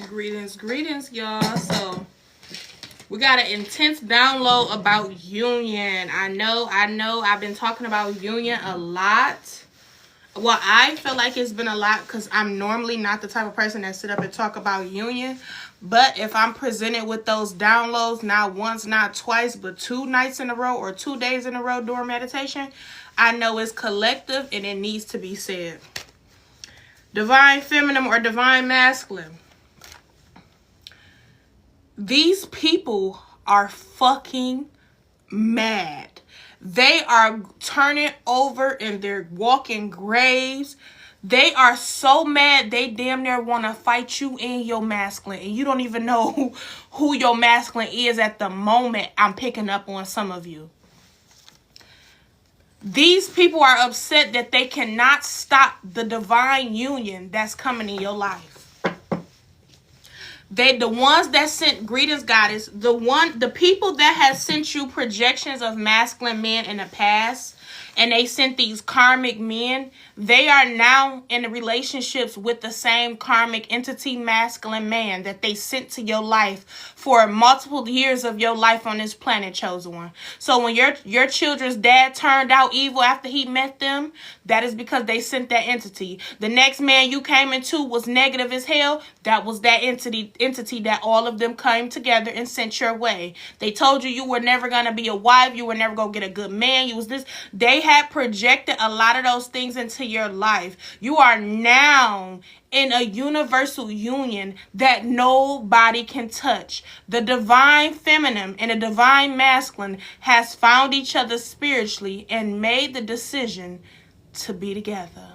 Greetings, y'all. So we got an intense download about union. I know. I've been talking about union a lot. Well, I feel like it's been a lot because I'm normally not the type of person that sit up and talk about union. But if I'm presented with those downloads, not once, not twice, but 2 nights in a row or 2 days in a row during meditation, I know it's collective and it needs to be said. Divine feminine or divine masculine. These people are fucking mad. They are turning over and they're walking graves. They are so mad they damn near want to fight you in your masculine. And you don't even know who your masculine is at the moment. I'm picking up on some of you. These people are upset that they cannot stop the divine union that's coming in your life. They the ones that sent greetings, goddess, the people that have sent you projections of masculine men in the past, and they sent these karmic men, they are now in relationships with the same karmic entity, masculine man, that they sent to your life for multiple years of your life on this planet, chosen one. So when your children's dad turned out evil after he met them, that is because they sent that entity. The next man you came into was negative as hell. That was that entity that all of them came together and sent your way. They told you were never going to be a wife. You were never going to get a good man. You was this. They had projected a lot of those things into your life. You are now in a universal union that nobody can touch. The divine feminine and the divine masculine has found each other spiritually and made the decision to be together.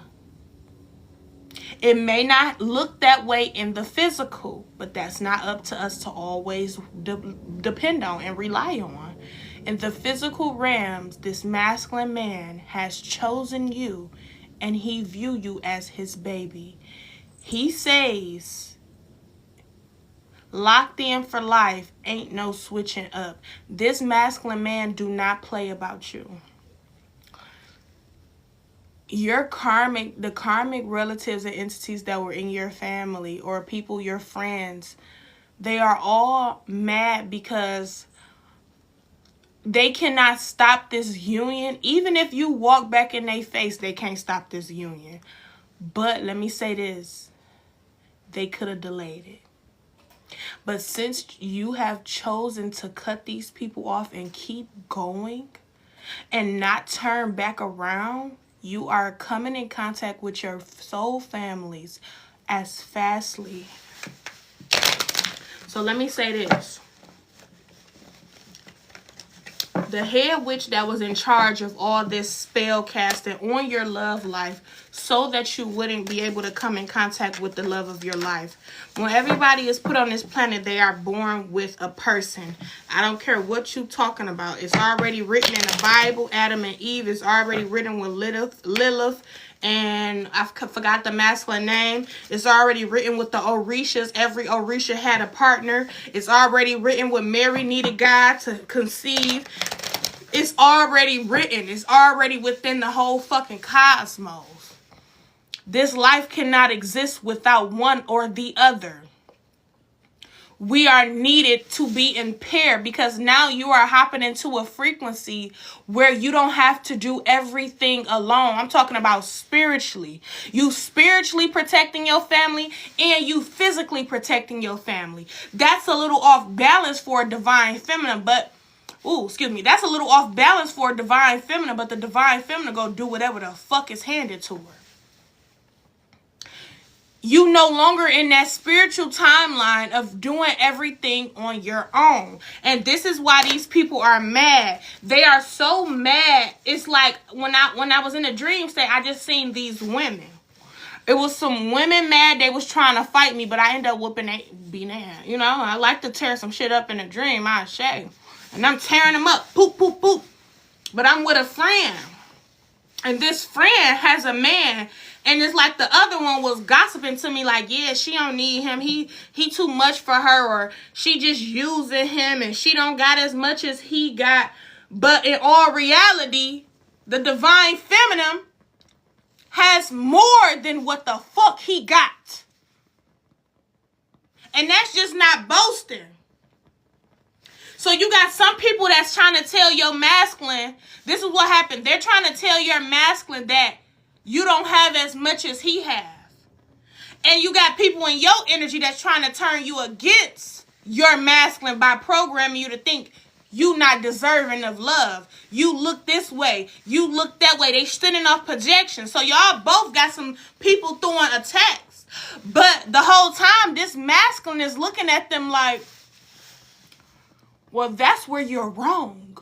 It may not look that way in the physical, but that's not up to us to always depend on and rely on. In the physical realms, this masculine man has chosen you and he view you as his baby. He says, locked in for life, ain't no switching up. This masculine man do not play about you. The karmic relatives and entities that were in your family or people, your friends, they are all mad because they cannot stop this union. Even if you walk back in their face, they can't stop this union. But let me say this. They could have delayed it. But since you have chosen to cut these people off and keep going and not turn back around, you are coming in contact with your soul families as fastly. So let me say this. The head witch that was in charge of all this spell casting on your love life so that you wouldn't be able to come in contact with the love of your life. When everybody is put on this planet, they are born with a person. I don't care what you're talking about. It's already written in the Bible. Adam and Eve is already written with Lilith. And I forgot the masculine name. It's already written with the Orishas. Every Orisha had a partner. It's already written with Mary needed God to conceive. It's already written. It's already within the whole fucking cosmos. This life cannot exist without one or the other. We are needed to be in pair because now you are hopping into a frequency where you don't have to do everything alone. I'm talking about spiritually. You spiritually protecting your family and you physically protecting your family. That's a little off balance for a divine feminine, but that's a little off balance for a divine feminine, but the divine feminine go do whatever the fuck is handed to her. You no longer in that spiritual timeline of doing everything on your own. And this is why these people are mad. They are so mad. It's like when I was in a dream state, I just seen these women. It was some women mad. They was trying to fight me, but I ended up beating their. You know, I like to tear some shit up in a dream. I say. And I'm tearing them up. Poop, poop, poop. But I'm with a friend. And this friend has a man. And it's like the other one was gossiping to me like, yeah, she don't need him. He too much for her, or she just using him and she don't got as much as he got. But in all reality, the divine feminine has more than what the fuck he got. And that's just not boasting. So you got some people that's trying to tell your masculine, this is what happened. They're trying to tell your masculine that you don't have as much as he has. And you got people in your energy that's trying to turn you against your masculine by programming you to think you not deserving of love. You look this way. You look that way. They sending off projections. So y'all both got some people throwing attacks. But the whole time, this masculine is looking at them like, well, that's where you're wrong.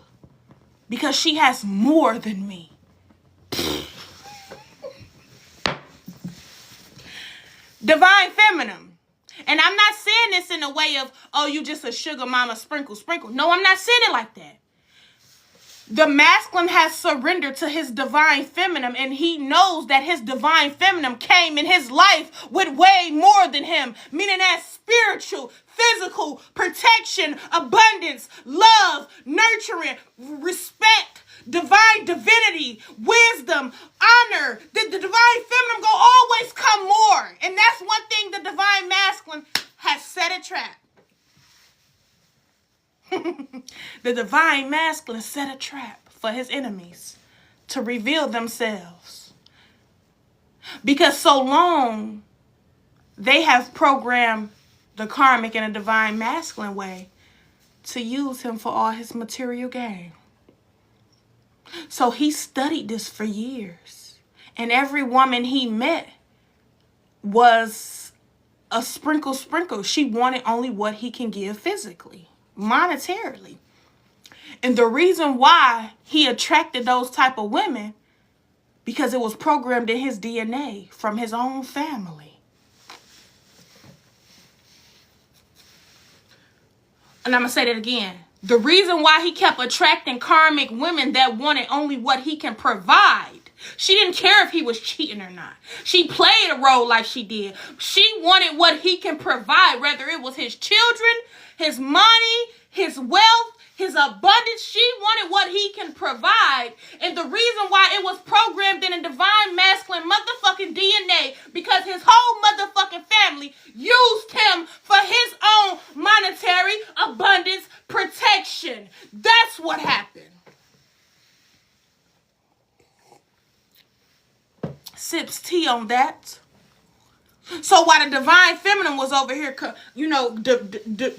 Because she has more than me. Divine feminine. And I'm not saying this in a way of, oh, you just a sugar mama, sprinkle, sprinkle. No, I'm not saying it like that. The masculine has surrendered to his divine feminine, and he knows that his divine feminine came in his life with way more than him, meaning that spiritual, physical, protection, abundance, love, nurturing, respect, divine divinity, wisdom, honor. The divine feminine will always come more. And that's one thing the divine masculine has set a trap. The divine masculine set a trap for his enemies to reveal themselves. Because so long they have programmed the karmic in a divine masculine way to use him for all his material gain. So he studied this for years. And every woman he met was a sprinkle. She wanted only what he can give physically, monetarily. And the reason why he attracted those type of women, because it was programmed in his DNA from his own family. And I'm going to say that again. The reason why he kept attracting karmic women that wanted only what he can provide. She didn't care if he was cheating or not. She played a role like she did. She wanted what he can provide, whether it was his children, his money, his wealth, his abundance. She wanted what he can provide. And the reason why it was programmed in a divine masculine motherfucking DNA, because his whole motherfucking family used him for his own monetary abundance protection. That's what happened. Sips tea on that. So while the divine feminine was over here,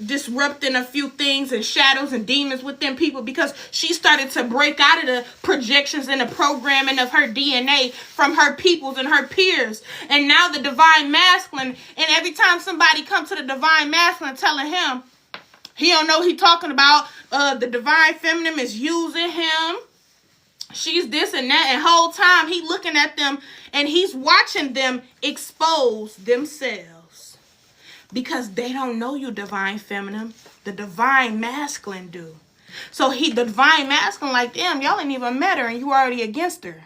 disrupting a few things and shadows and demons within people, because she started to break out of the projections and the programming of her DNA from her peoples and her peers. And now the divine masculine, and every time somebody comes to the divine masculine telling him, he don't know he talking about, the divine feminine is using him. She's this and that, and whole time he looking at them and he's watching them expose themselves. Because they don't know you, divine feminine. The divine masculine do. So the divine masculine like, damn, y'all ain't even met her and you already against her.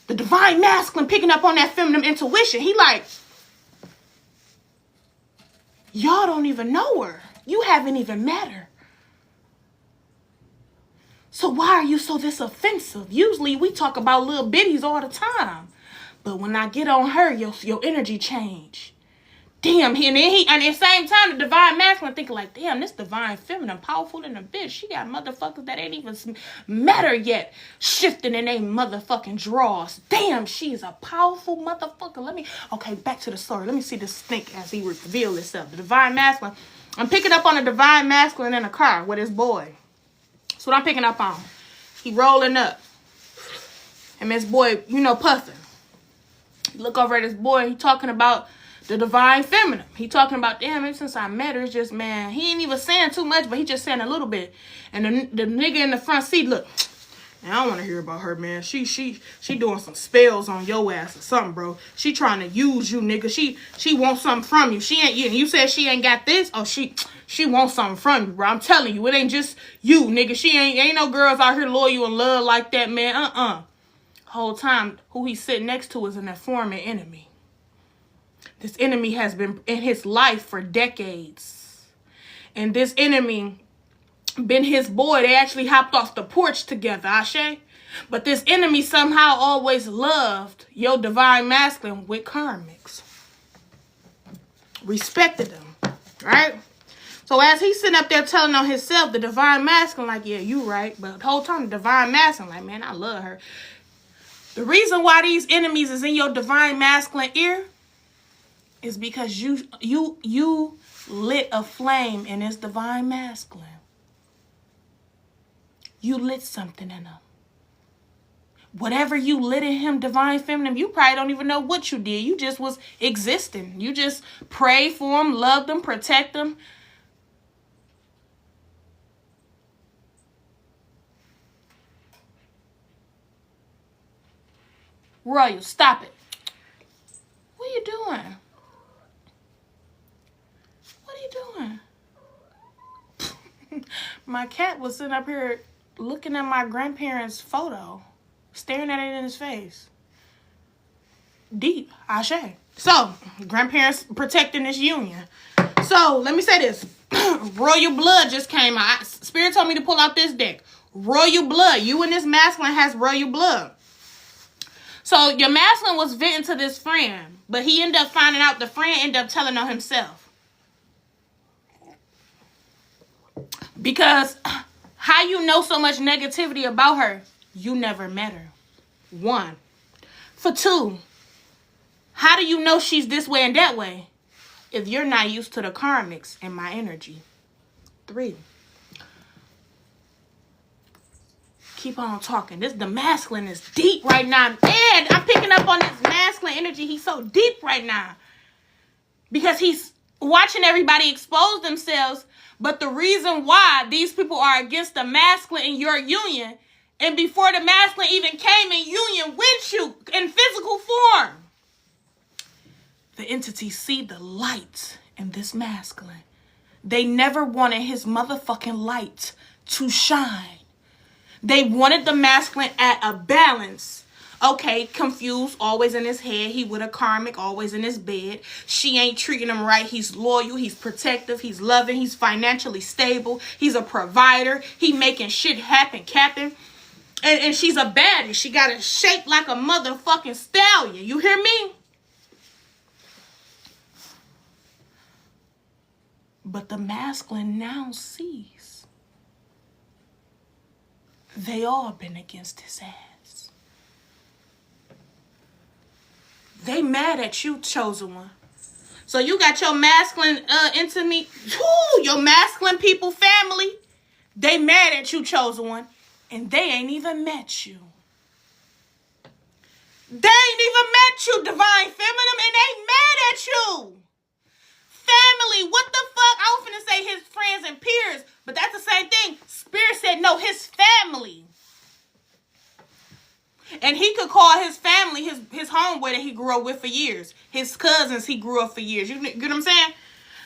The divine masculine picking up on that feminine intuition. He like, y'all don't even know her. You haven't even met her. So why are you so this offensive? Usually we talk about little bitties all the time. But when I get on her, your energy change. Damn, and at the same time, the divine masculine thinking like, damn, this divine feminine powerful than a bitch. She got motherfuckers that ain't even met her yet, shifting in they motherfucking drawers. Damn, she's a powerful motherfucker. Okay, back to the story. Let me see this snake as he revealed himself. The divine masculine. I'm picking up on the divine masculine in a car with his boy. That's what I'm picking up on. He rolling up. And this boy, puffing. Look over at his boy. He talking about the divine feminine. He talking about, damn, ever since I met her, it's just, man, he ain't even saying too much, but he just saying a little bit. And the nigga in the front seat, look, man, I don't want to hear about her, man. She doing some spells on your ass or something, bro. She trying to use you, nigga. She wants something from you. She ain't, you said she ain't got this? Oh, she wants something from you, bro. I'm telling you, it ain't just you, nigga. She ain't no girls out here loyal and love like that, man. Whole time, who he's sitting next to is an informant enemy. This enemy has been in his life for decades. And this enemy been his boy. They actually hopped off the porch together, Ashe. But this enemy somehow always loved your divine masculine with karmics. respected them, right? So as he's sitting up there telling on himself, the divine masculine, like, yeah, you right. But the whole time, the divine masculine, like, man, I love her. The reason why these enemies is in your divine masculine ear is because you lit a flame in his divine masculine. You lit something in him. Whatever you lit in him, divine feminine, you probably don't even know what you did. You just was existing. You just prayed for him, loved him, protect him. Royal, stop it. What are you doing? What are you doing? My cat was sitting up here looking at my grandparents' photo, staring at it in his face. Deep, Ashe. So, grandparents protecting this union. So, let me say this. Royal blood just came out. Spirit told me to pull out this deck. Royal blood. You and this masculine has royal blood. So, your masculine was venting to this friend, but he ended up finding out the friend ended up telling on himself. Because how you know so much negativity about her? You never met her. 1. For 2, how do you know she's this way and that way if you're not used to the karmics and my energy? 3. Keep on talking. The masculine is deep right now. And I'm picking up on this masculine energy. He's so deep right now. Because he's watching everybody expose themselves. But the reason why these people are against the masculine in your union, and before the masculine even came in union with you in physical form, the entities see the light in this masculine. They never wanted his motherfucking light to shine. They wanted the masculine at a balance. Okay, confused, always in his head. He with a karmic, always in his bed. She ain't treating him right. He's loyal. He's protective. He's loving. He's financially stable. He's a provider. He making shit happen, Captain. And she's a baddie. She got a shape like a motherfucking stallion. You hear me? But the masculine now sees they all been against his ass. They mad at you, chosen one. So you got your masculine intimate, your masculine people family. They mad at you, chosen one. And they ain't even met you. They ain't even met you, divine feminine, and they mad at you. Family, what the fuck? I was finna say his friends and peers, but that's the same thing. Spirit said no, his family. And he could call his family his homeboy that he grew up with for years. His cousins he grew up for years. You get what I'm saying?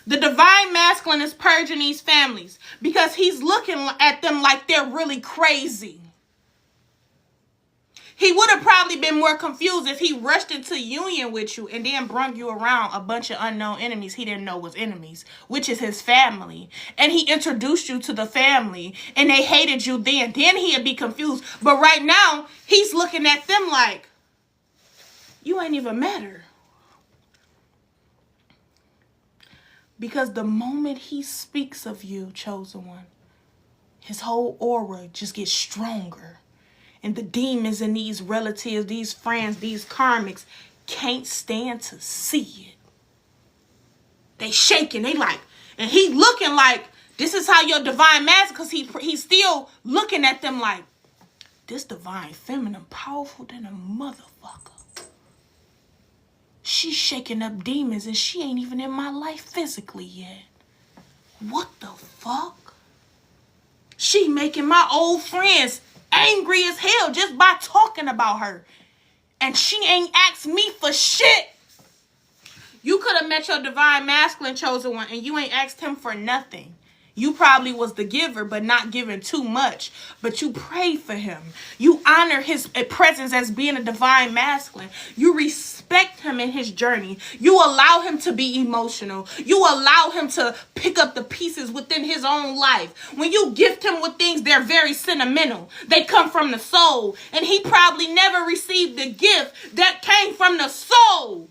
The divine masculine is purging these families because he's looking at them like they're really crazy. He would have probably been more confused if he rushed into union with you and then brung you around a bunch of unknown enemies he didn't know was enemies, which is his family. And he introduced you to the family and they hated you then. Then he'd be confused. But right now, he's looking at them like, you ain't even met her. Because the moment he speaks of you, chosen one, his whole aura just gets stronger. And the demons and these relatives, these friends, these karmics can't stand to see it. They shaking. They like, and he looking like, this is how your divine master, because he's still looking at them like, this divine feminine powerful than a motherfucker. She's shaking up demons and she ain't even in my life physically yet. What the fuck? She making my old friends angry as hell just by talking about her. And she ain't asked me for shit. You could have met your divine masculine chosen one and you ain't asked him for nothing. You probably was the giver, but not giving too much. But you prayed for him. You honor his presence as being a divine masculine. You respect him in his journey. You allow him to be emotional. You allow him to pick up the pieces within his own life. When you gift him with things, they're very sentimental. They come from the soul. And he probably never received the gift that came from the soul.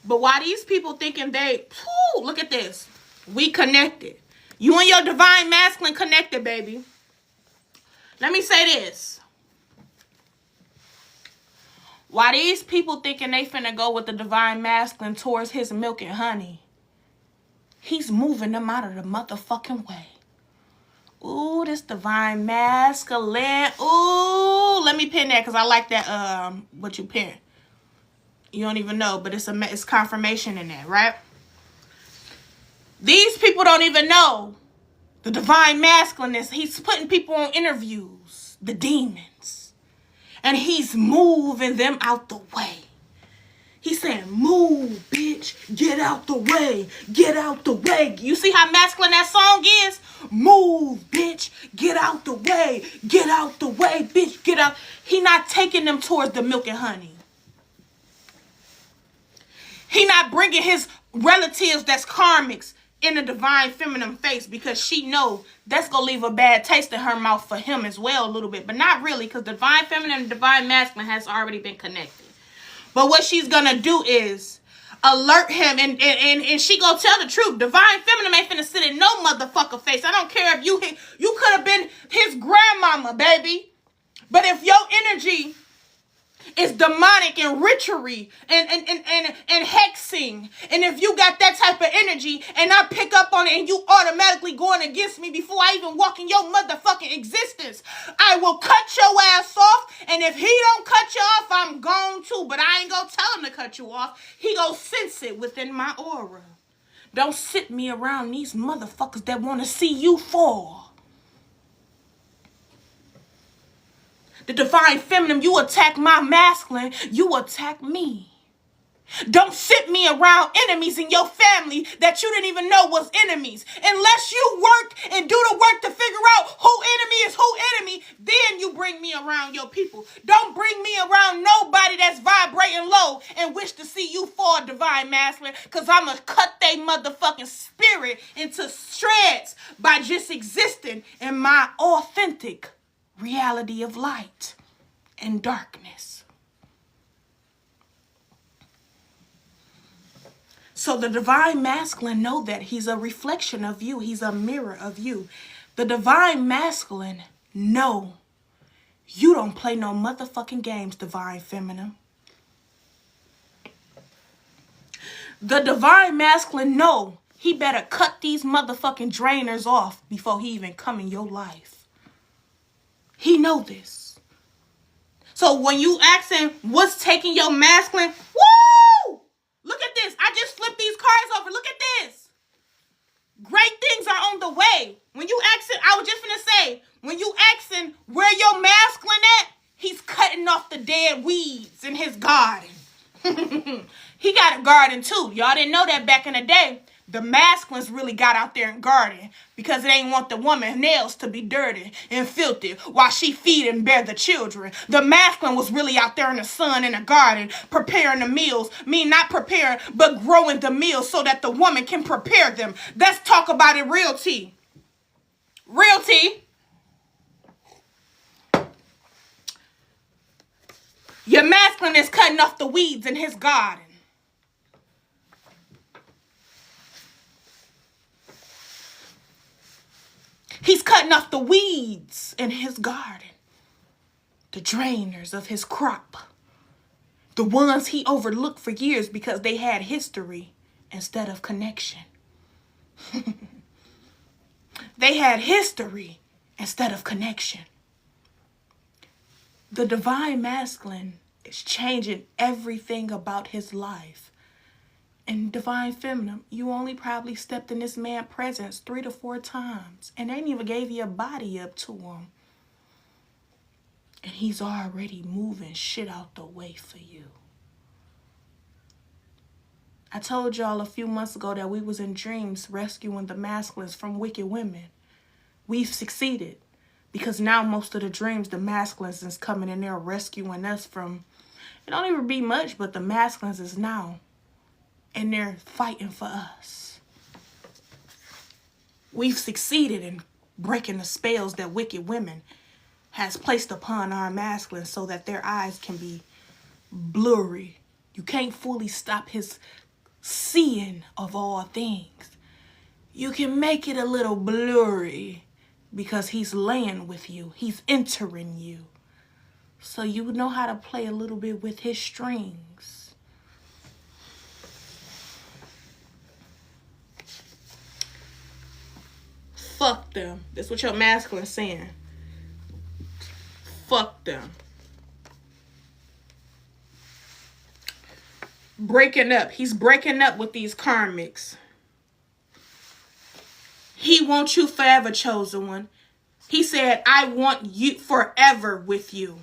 But why these people thinking look at this. We connected. You and your divine masculine connected, baby. Let me say this. Why these people thinking they finna go with the divine masculine towards his milk and honey, he's moving them out of the motherfucking way. Ooh, this divine masculine. Ooh, let me pin that because I like that, what you pin. You don't even know, but it's confirmation in there, right? These people don't even know the divine masculineness. He's putting people on interviews, the demons, and he's moving them out the way. He's saying, move, bitch, get out the way, get out the way. You see how masculine that song is? Move, bitch, get out the way, bitch, get out. He not taking them towards the milk and honey. He not bringing his relatives that's karmics in the divine feminine face because she know that's going to leave a bad taste in her mouth for him as well a little bit. But not really, because divine feminine and divine masculine has already been connected. But what she's going to do is alert him and she going to tell the truth. Divine feminine ain't finna sit in no motherfucker face. I don't care if you could have been his grandmama, baby. But if your energy is demonic and witchery and hexing, and if you got that type of energy and I pick up on it and you automatically going against me before I even walk in your motherfucking existence, I will cut your ass off. And if he don't cut you off, I'm gone too. But I ain't gonna tell him to cut you off. He gonna sense it within my aura. Don't sit me around these motherfuckers that want to see you fall. The divine feminine, you attack my masculine, you attack me. Don't sit me around enemies in your family that you didn't even know was enemies. Unless you work and do the work to figure out who enemy is who enemy, then you bring me around your people. Don't bring me around nobody that's vibrating low and wish to see you fall, divine masculine, because I'm going to cut they motherfucking spirit into shreds by just existing in my authentic reality of light and darkness. So the divine masculine know that he's a reflection of you. He's a mirror of you. The divine masculine know you don't play no motherfucking games, divine feminine. The divine masculine know he better cut these motherfucking drainers off before he even come in your life. He know this. So when you asking what's taking your masculine, woo! Look at this. I just flipped these cards over. Look at this. Great things are on the way. When you asking, I was just finna say, when you asking where your masculine at, he's cutting off the dead weeds in his garden. He got a garden too. Y'all didn't know that back in the day. The masculines really got out there and garden because they ain't want the woman's nails to be dirty and filthy while she feed and bear the children. The masculine was really out there in the sun in the garden preparing the meals. Not preparing, but growing the meals so that the woman can prepare them. Let's talk about it real tea. Real tea. Your masculine is cutting off the weeds in his garden. He's cutting off the weeds in his garden. The drainers of his crop. The ones he overlooked for years because they had history instead of connection. They had history instead of connection. The divine masculine is changing everything about his life. And divine feminine, you only probably stepped in this man's presence 3 to 4 times. And they ain't even gave you a body up to him. And he's already moving shit out the way for you. I told y'all a few months ago that we was in dreams rescuing the masculines from wicked women. We've succeeded. Because now most of the dreams, the masculines is coming in there rescuing us from, it don't even be much, but the masculines is now. And they're fighting for us. We've succeeded in breaking the spells that wicked women has placed upon our masculines so that their eyes can be blurry. You can't fully stop his seeing of all things. You can make it a little blurry because he's laying with you. He's entering you. So you know how to play a little bit with his strings. Fuck them. That's what your masculine's saying. Fuck them. Breaking up. He's breaking up with these karmics. He wants you forever, chosen one. He said, I want you forever with you.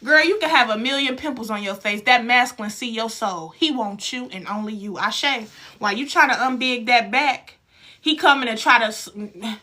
Girl, you can have a million pimples on your face. That masculine see your soul. He wants you and only you. Ashe, while you trying to unbig that back, he coming and try to...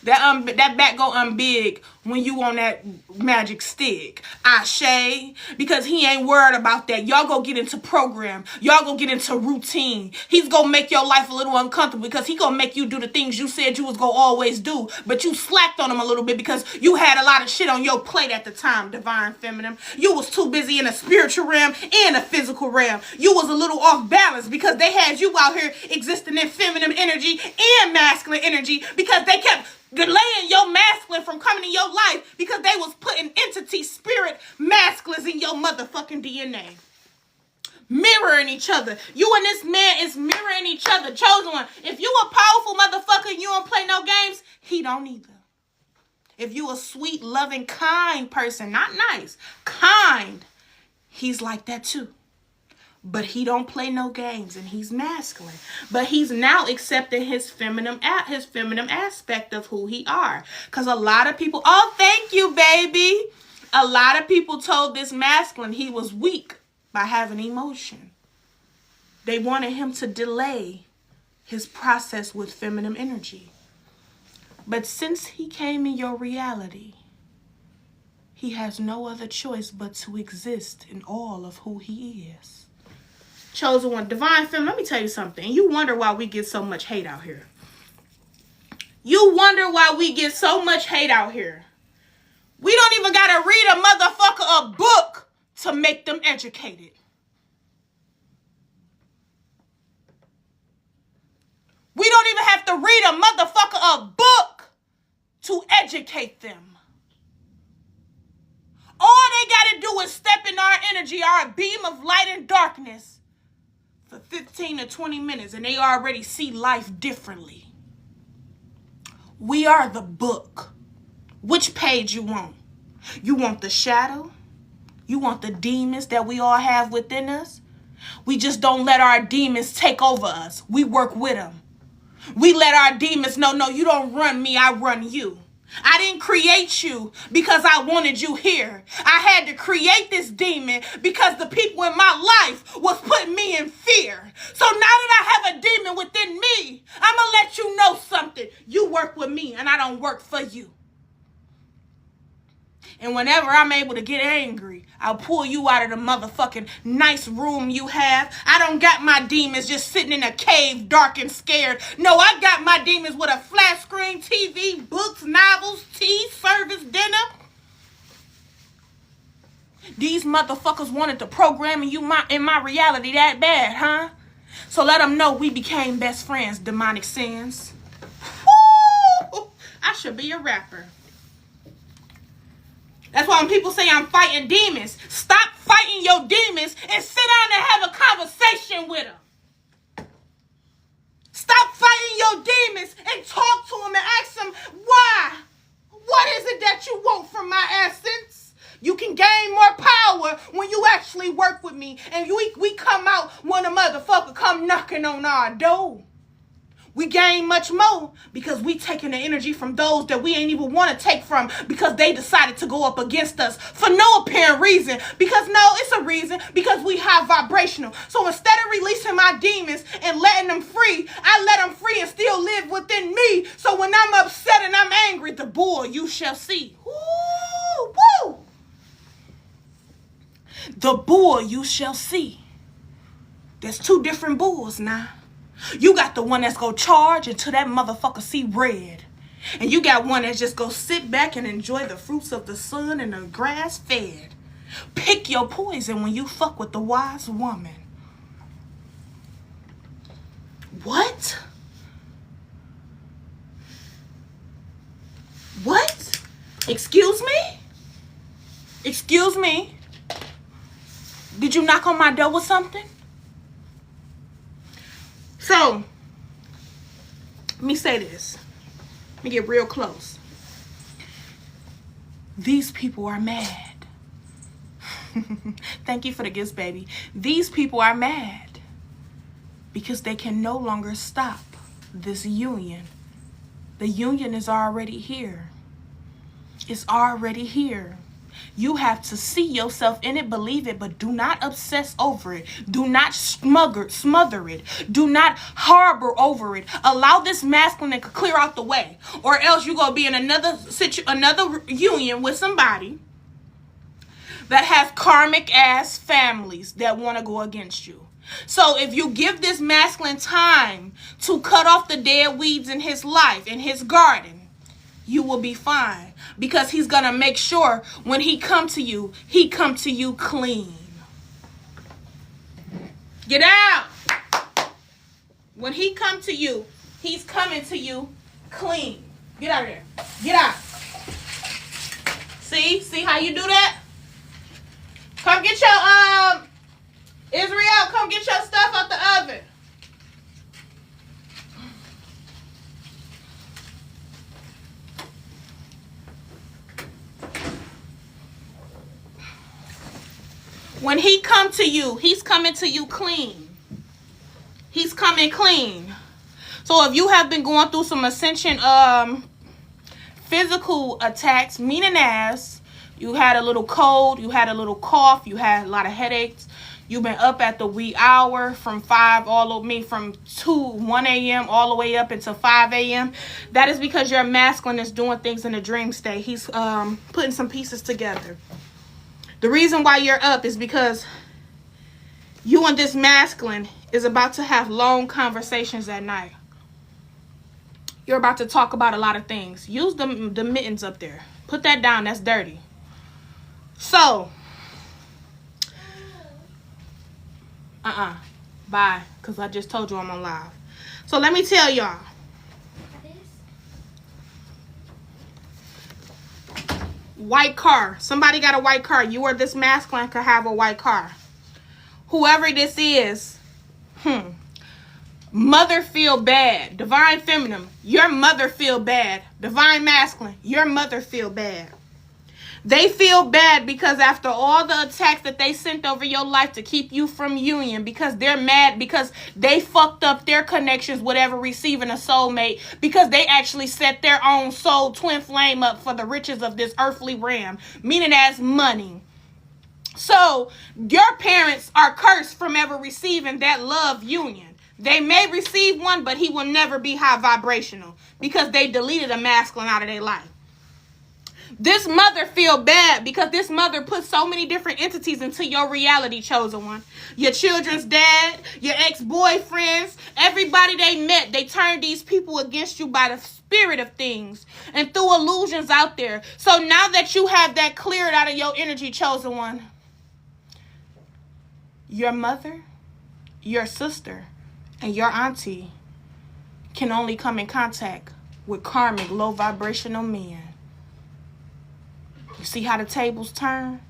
that back go unbig when you on that magic stick. Ashe, because he ain't worried about that. Y'all go get into program. Y'all go get into routine. He's gonna make your life a little uncomfortable because he gonna make you do the things you said you was gonna always do, but you slacked on him a little bit because you had a lot of shit on your plate at the time, divine feminine. You was too busy in a spiritual realm and a physical realm. You was a little off balance because they had you out here existing in feminine energy and masculine energy because they kept delaying your masculine from coming in your life because they was putting entity, spirit, masculines in your motherfucking DNA. Mirroring each other. You and this man is mirroring each other. Chosen one. If you a powerful motherfucker and you don't play no games, he don't either. If you a sweet, loving, kind person, not nice, kind, he's like that too. But he don't play no games and he's masculine. But he's now accepting his feminine aspect of who he are. Because a lot of people, oh, thank you, baby. A lot of people told this masculine he was weak by having emotion. They wanted him to delay his process with feminine energy. But since he came in your reality, he has no other choice but to exist in all of who he is. Chosen one, divine feminine, let me tell you something. You wonder why we get so much hate out here. You wonder why we get so much hate out here. We don't even got to read a motherfucker a book to make them educated. We don't even have to read a motherfucker a book to educate them. All they got to do is step in our energy, our beam of light and darkness, for 15 to 20 minutes, and they already see life differently. We are the book. Which page you want? You want the shadow? You want the demons that we all have within us? We just don't let our demons take over us. We work with them. We let our demons know, no, you don't run me, I run you. I didn't create you because I wanted you here. I had to create this demon because the people in my life was putting me in fear. So now that I have a demon within me, I'm going to let you know something. You work with me and I don't work for you. And whenever I'm able to get angry, I'll pull you out of the motherfucking nice room you have. I don't got my demons just sitting in a cave, dark and scared. No, I got my demons with a flat screen, TV, books, novels, tea, service, dinner. These motherfuckers wanted to program you in my reality that bad, huh? So let them know we became best friends, demonic sins. Woo! I should be a rapper. That's why when people say I'm fighting demons, stop fighting your demons and sit down and have a conversation with them. Stop fighting your demons and talk to them and ask them, why? What is it that you want from my essence? You can gain more power when you actually work with me. And we come out when a motherfucker come knocking on our door. We gain much more because we taking the energy from those that we ain't even want to take from because they decided to go up against us for no apparent reason. Because no, it's a reason. Because we high vibrational. So instead of releasing my demons and letting them free, I let them free and still live within me. So when I'm upset and I'm angry, the bull you shall see. Woo! Woo! The bull you shall see. There's two different bulls now. You got the one that's gonna charge until that motherfucker see red. And you got one that's just gonna sit back and enjoy the fruits of the sun and the grass fed. Pick your poison when you fuck with the wise woman. What? What? Excuse me? Excuse me? Did you knock on my door with something? So, let me say this. Let me get real close. These people are mad. Thank you for the gifts, baby. These people are mad because they can no longer stop this union. The union is already here. It's already here. You have to see yourself in it, believe it, but do not obsess over it. Do not smother it. Do not harbor over it. Allow this masculine to clear out the way, or else you're going to be in another union with somebody that has karmic ass families that want to go against you. So if you give this masculine time to cut off the dead weeds in his life, in his garden, you will be fine, because he's going to make sure when he come to you clean. Get out. When he come to you, he's coming to you clean. Get out of there. Get out. See how you do that? Come get your, Israel, come get your stuff out the oven. When he come to you, he's coming to you clean. He's coming clean. So if you have been going through some ascension physical attacks, meaning as you had a little cold, you had a little cough, you had a lot of headaches, you've been up at the wee hour from 1 a.m. all the way up until 5 a.m. That is because your masculine is doing things in a dream state. He's putting some pieces together. The reason why you're up is because you and this masculine is about to have long conversations at night. You're about to talk about a lot of things. Use the mittens up there. Put that down. That's dirty. So, bye. Because I just told you I'm on live. So let me tell y'all. White car. Somebody got a white car. You or this masculine could have a white car. Whoever this is, mother feel bad. Divine feminine, your mother feel bad. Divine masculine, your mother feel bad. They feel bad because after all the attacks that they sent over your life to keep you from union, because they're mad because they fucked up their connections with ever receiving a soulmate, because they actually set their own soul twin flame up for the riches of this earthly realm, meaning as money. So your parents are cursed from ever receiving that love union. They may receive one, but he will never be high vibrational because they deleted a masculine out of their life. This mother feel bad because this mother put so many different entities into your reality, chosen one. Your children's dad, your ex-boyfriends, everybody they met, they turned these people against you by the spirit of things and threw illusions out there. So now that you have that cleared out of your energy, chosen one, your mother, your sister, and your auntie can only come in contact with karmic low vibrational men. You see how the tables turn?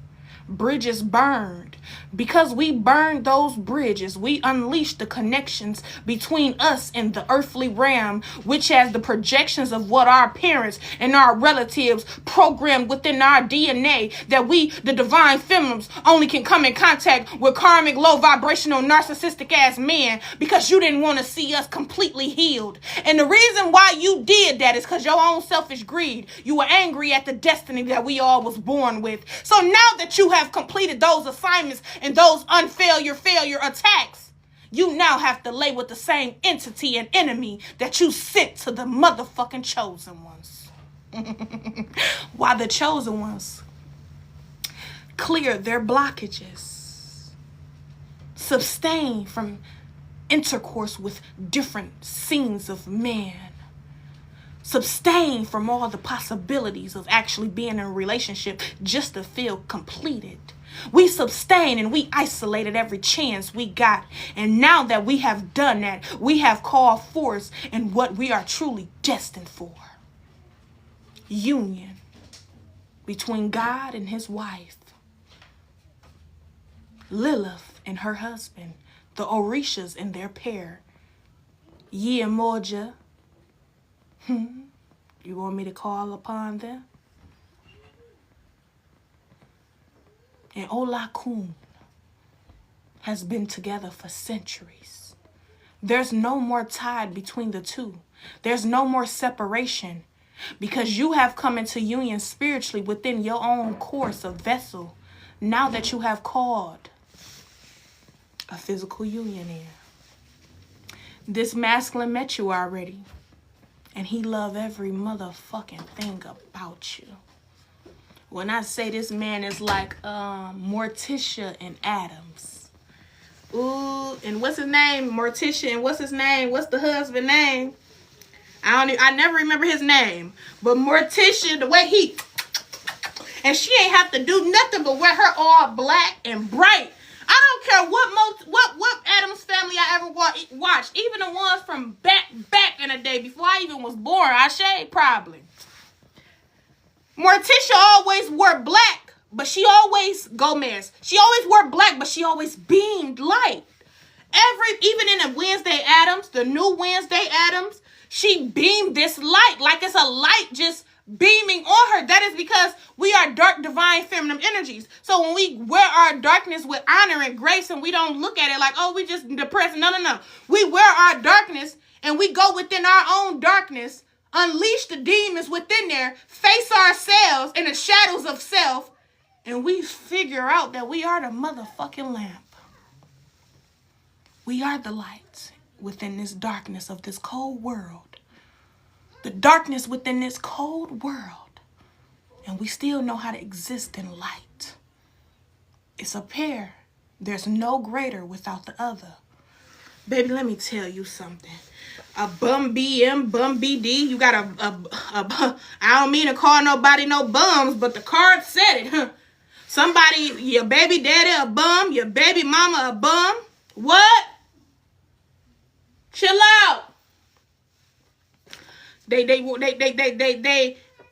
Bridges burned. Because we burned those bridges, we unleashed the connections between us and the earthly realm, which has the projections of what our parents and our relatives programmed within our DNA, that we, the divine feminines, only can come in contact with karmic low vibrational narcissistic ass men because you didn't want to see us completely healed. And the reason why you did that is because your own selfish greed. You were angry at the destiny that we all was born with. So now that you have completed those assignments and those failure attacks, you now have to lay with the same entity and enemy that you sent to the motherfucking chosen ones. While the chosen ones clear their blockages, sustain from intercourse with different scenes of man, sustain from all the possibilities of actually being in a relationship just to feel completed. We sustained and we isolated every chance we got. And now that we have done that, we have called forth in what we are truly destined for. Union between God and his wife, Lilith and her husband, the Orishas and their pair, Ye and Moja. You want me to call upon them? And Olakun has been together for centuries. There's no more tie between the two. There's no more separation because you have come into union spiritually within your own course of vessel. Now that you have called a physical union in. This masculine met you already. And he loved every motherfucking thing about you. When I say this man is like Morticia and Adams. Ooh, and what's his name? Morticia and what's his name? What's the husband name? I never remember his name. But Morticia, the way he... And she ain't have to do nothing but wear her all black and bright. I don't care what Addams Family I ever watched. Even the ones from back in the day before I even was born. Probably. Morticia always wore black, but she always Gomez. She always wore black, but she always beamed light. Even in the Wednesday Addams, the new Wednesday Addams, she beamed this light like it's a light just beaming on her. That is because we are dark, divine, feminine energies. So when we wear our darkness with honor and grace and we don't look at it like, oh, we just depressed. No. We wear our darkness and we go within our own darkness, unleash the demons within there, face ourselves in the shadows of self, and we figure out that we are the motherfucking lamp. We are the light within this darkness of this cold world. The darkness within this cold world. And we still know how to exist in light. It's a pair. There's no greater without the other. Baby, let me tell you something. A bum BM, bum BD. You got a I don't mean to call nobody no bums, but the card said it. Huh? Somebody, your baby daddy a bum, your baby mama a bum. What? Chill out.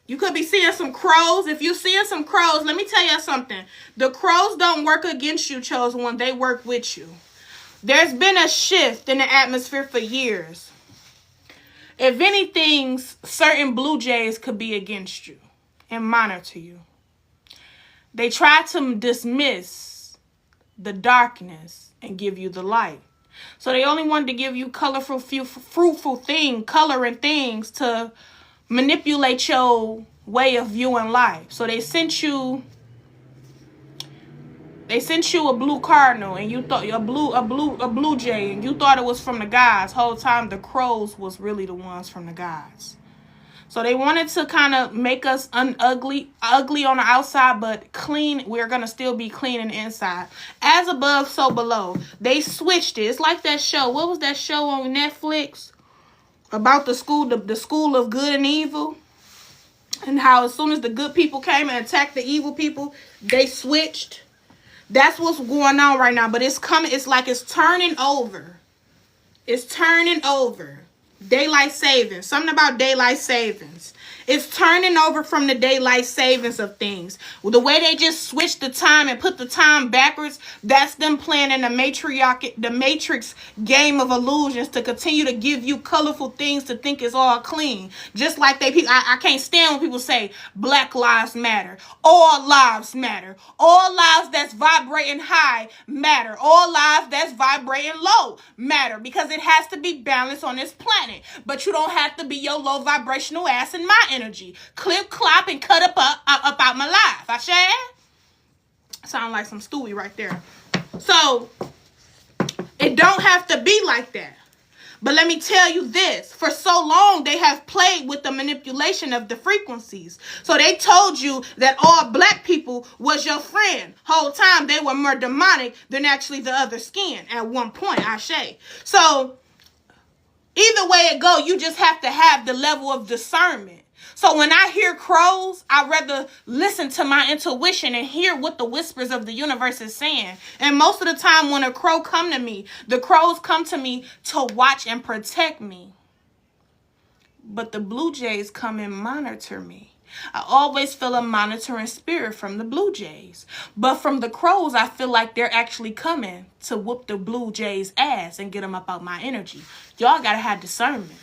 You could be seeing some crows. If you're seeing some crows, let me tell you something. The crows don't work against you, chosen one. They work with you. There's been a shift in the atmosphere for years. If anything, certain blue jays could be against you and monitor you. They try to dismiss the darkness and give you the light. So they only wanted to give you colorful, fruitful coloring things to manipulate your way of viewing life. So they sent you a blue cardinal and you thought a blue jay and you thought it was from the gods. Whole time the crows was really the ones from the gods. So they wanted to kind of make us ugly on the outside, but clean. We're going to still be clean in the inside. As above, so below. They switched it. It's like that show. What was that show on Netflix? About the school of good and evil. And how as soon as the good people came and attacked the evil people, they switched. That's what's going on right now. But it's coming. It's like it's turning over. It's turning over. Daylight savings. Something about daylight savings. It's turning over from the daylight savings of things. Well, the way they just switched the time and put the time backwards, that's them playing in the Matrix game of illusions to continue to give you colorful things to think is all clean. Just like I can't stand when people say Black Lives Matter. All lives matter. All lives that's vibrating high matter. All lives that's vibrating low matter. Because it has to be balanced on this planet. But you don't have to be your low vibrational ass in my energy. Clip, clop, and cut up out my life. I share? Sound like some Stewie right there. So, it don't have to be like that. But let me tell you this. For so long, they have played with the manipulation of the frequencies. So they told you that all black people was your friend. Whole time, they were more demonic than actually the other skin. At one point, I say. So, either way it go, you just have to have the level of discernment. So when I hear crows, I'd rather listen to my intuition and hear what the whispers of the universe is saying. And most of the time when a crow come to me, the crows come to me to watch and protect me. But the blue jays come and monitor me. I always feel a monitoring spirit from the blue jays. But from the crows, I feel like they're actually coming to whoop the blue jays' ass and get them up out my energy. Y'all gotta have discernment.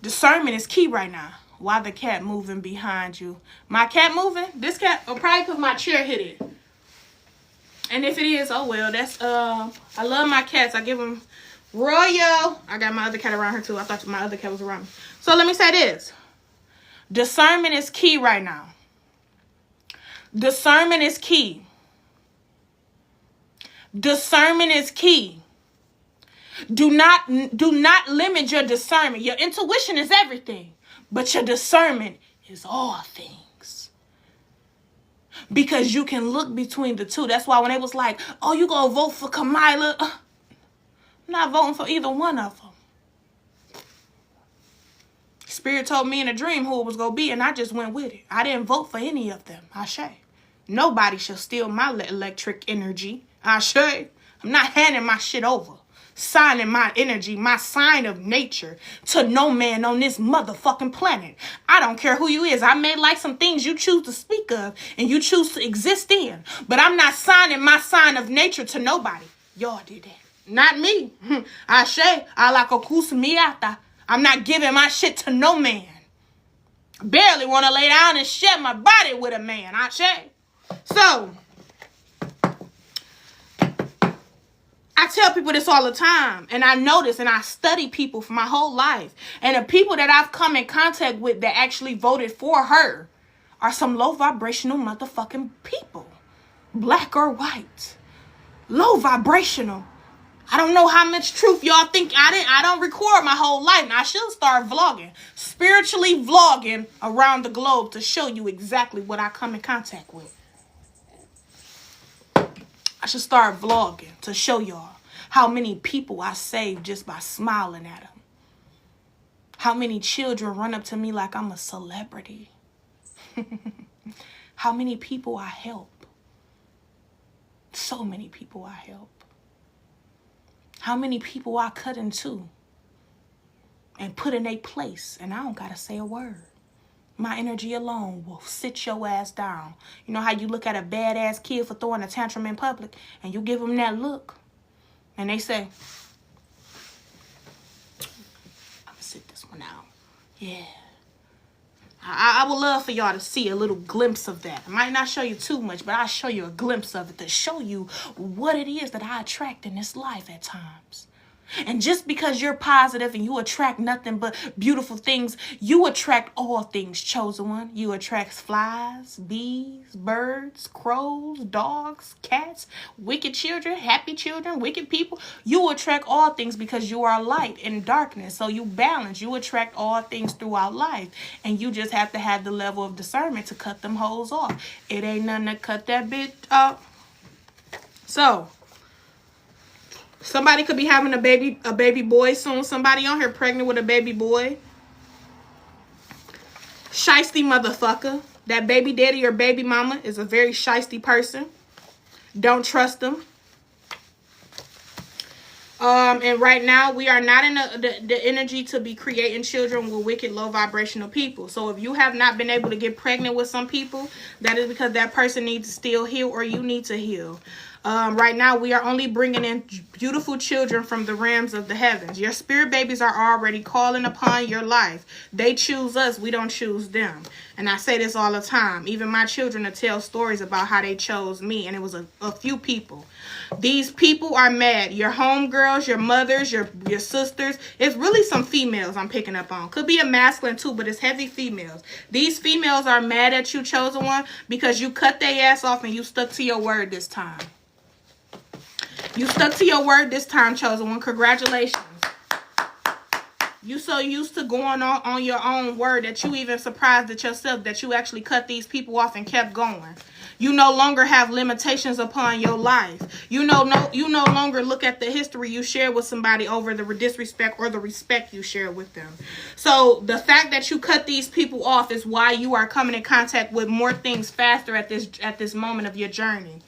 Discernment is key right now. Why the cat moving behind you? My cat moving? This cat will probably put my chair hit it. And if it is, oh well. That's I love my cats. I give them royal. I got my other cat around her too. I thought my other cat was around me. So let me say this. Discernment is key right now. Discernment is key. Discernment is key. Do not limit your discernment. Your intuition is everything, but your discernment is all things. Because you can look between the two. That's why when they was like, oh, you gonna vote for Kamala? I'm not voting for either one of them. Spirit told me in a dream who it was going to be, and I just went with it. I didn't vote for any of them. Ashe. Nobody shall steal my electric energy. Ashe. I'm not handing my shit over. Signing my energy, my sign of nature, to no man on this motherfucking planet. I don't care who you is. I may like some things you choose to speak of and you choose to exist in, but I'm not signing my sign of nature to nobody. Y'all did that. Not me. Ashe. Alakokusmiata. I'm not giving my shit to no man. Barely want to lay down and share my body with a man. Ashe. So, I tell people this all the time. And I notice and I study people for my whole life. And the people that I've come in contact with that actually voted for her are some low vibrational motherfucking people. Black or white. Low vibrational. I don't know how much truth y'all think. I don't record my whole life. And I should start vlogging. Spiritually vlogging around the globe to show you exactly what I come in contact with. I should start vlogging to show y'all how many people I saved just by smiling at them. How many children run up to me like I'm a celebrity. How many people I help. So many people I help. How many people I cut in two and put in a place, and I don't gotta say a word. My energy alone will sit your ass down. You know how you look at a badass kid for throwing a tantrum in public, and you give them that look, and they say, I'm gonna sit this one out. Yeah. I would love for y'all to see a little glimpse of that. I might not show you too much, but I'll show you a glimpse of it to show you what it is that I attract in this life at times. And just because you're positive and you attract nothing but beautiful things, you attract all things, chosen one. You attract flies, bees, birds, crows, dogs, cats, wicked children, happy children, wicked people. You attract all things because you are light in darkness. So you balance. You attract all things throughout life. And you just have to have the level of discernment to cut them hoes off. It ain't nothing to cut that bitch up. So somebody could be having a baby boy soon. Somebody on here pregnant with a baby boy. Shiesty motherfucker. That baby daddy or baby mama is a very shiesty person. Don't trust them. And right now, we are not in the energy to be creating children with wicked, low vibrational people. So if you have not been able to get pregnant with some people, that is because that person needs to still heal or you need to heal. Right now, we are only bringing in beautiful children from the realms of the heavens. Your spirit babies are already calling upon your life. They choose us. We don't choose them. And I say this all the time. Even my children will tell stories about how they chose me. And it was a few people. These people are mad. Your homegirls, your mothers, your sisters. It's really some females I'm picking up on. Could be a masculine too, but it's heavy females. These females are mad at you, chosen one, because you cut their ass off and you stuck to your word this time. You stuck to your word this time, chosen one. Congratulations. You so used to going on your own word that you even surprised at yourself that you actually cut these people off and kept going. You no longer have limitations upon your life. You no longer look at the history you share with somebody over the disrespect or the respect you share with them. So the fact that you cut these people off is why you are coming in contact with more things faster at this moment of your journey.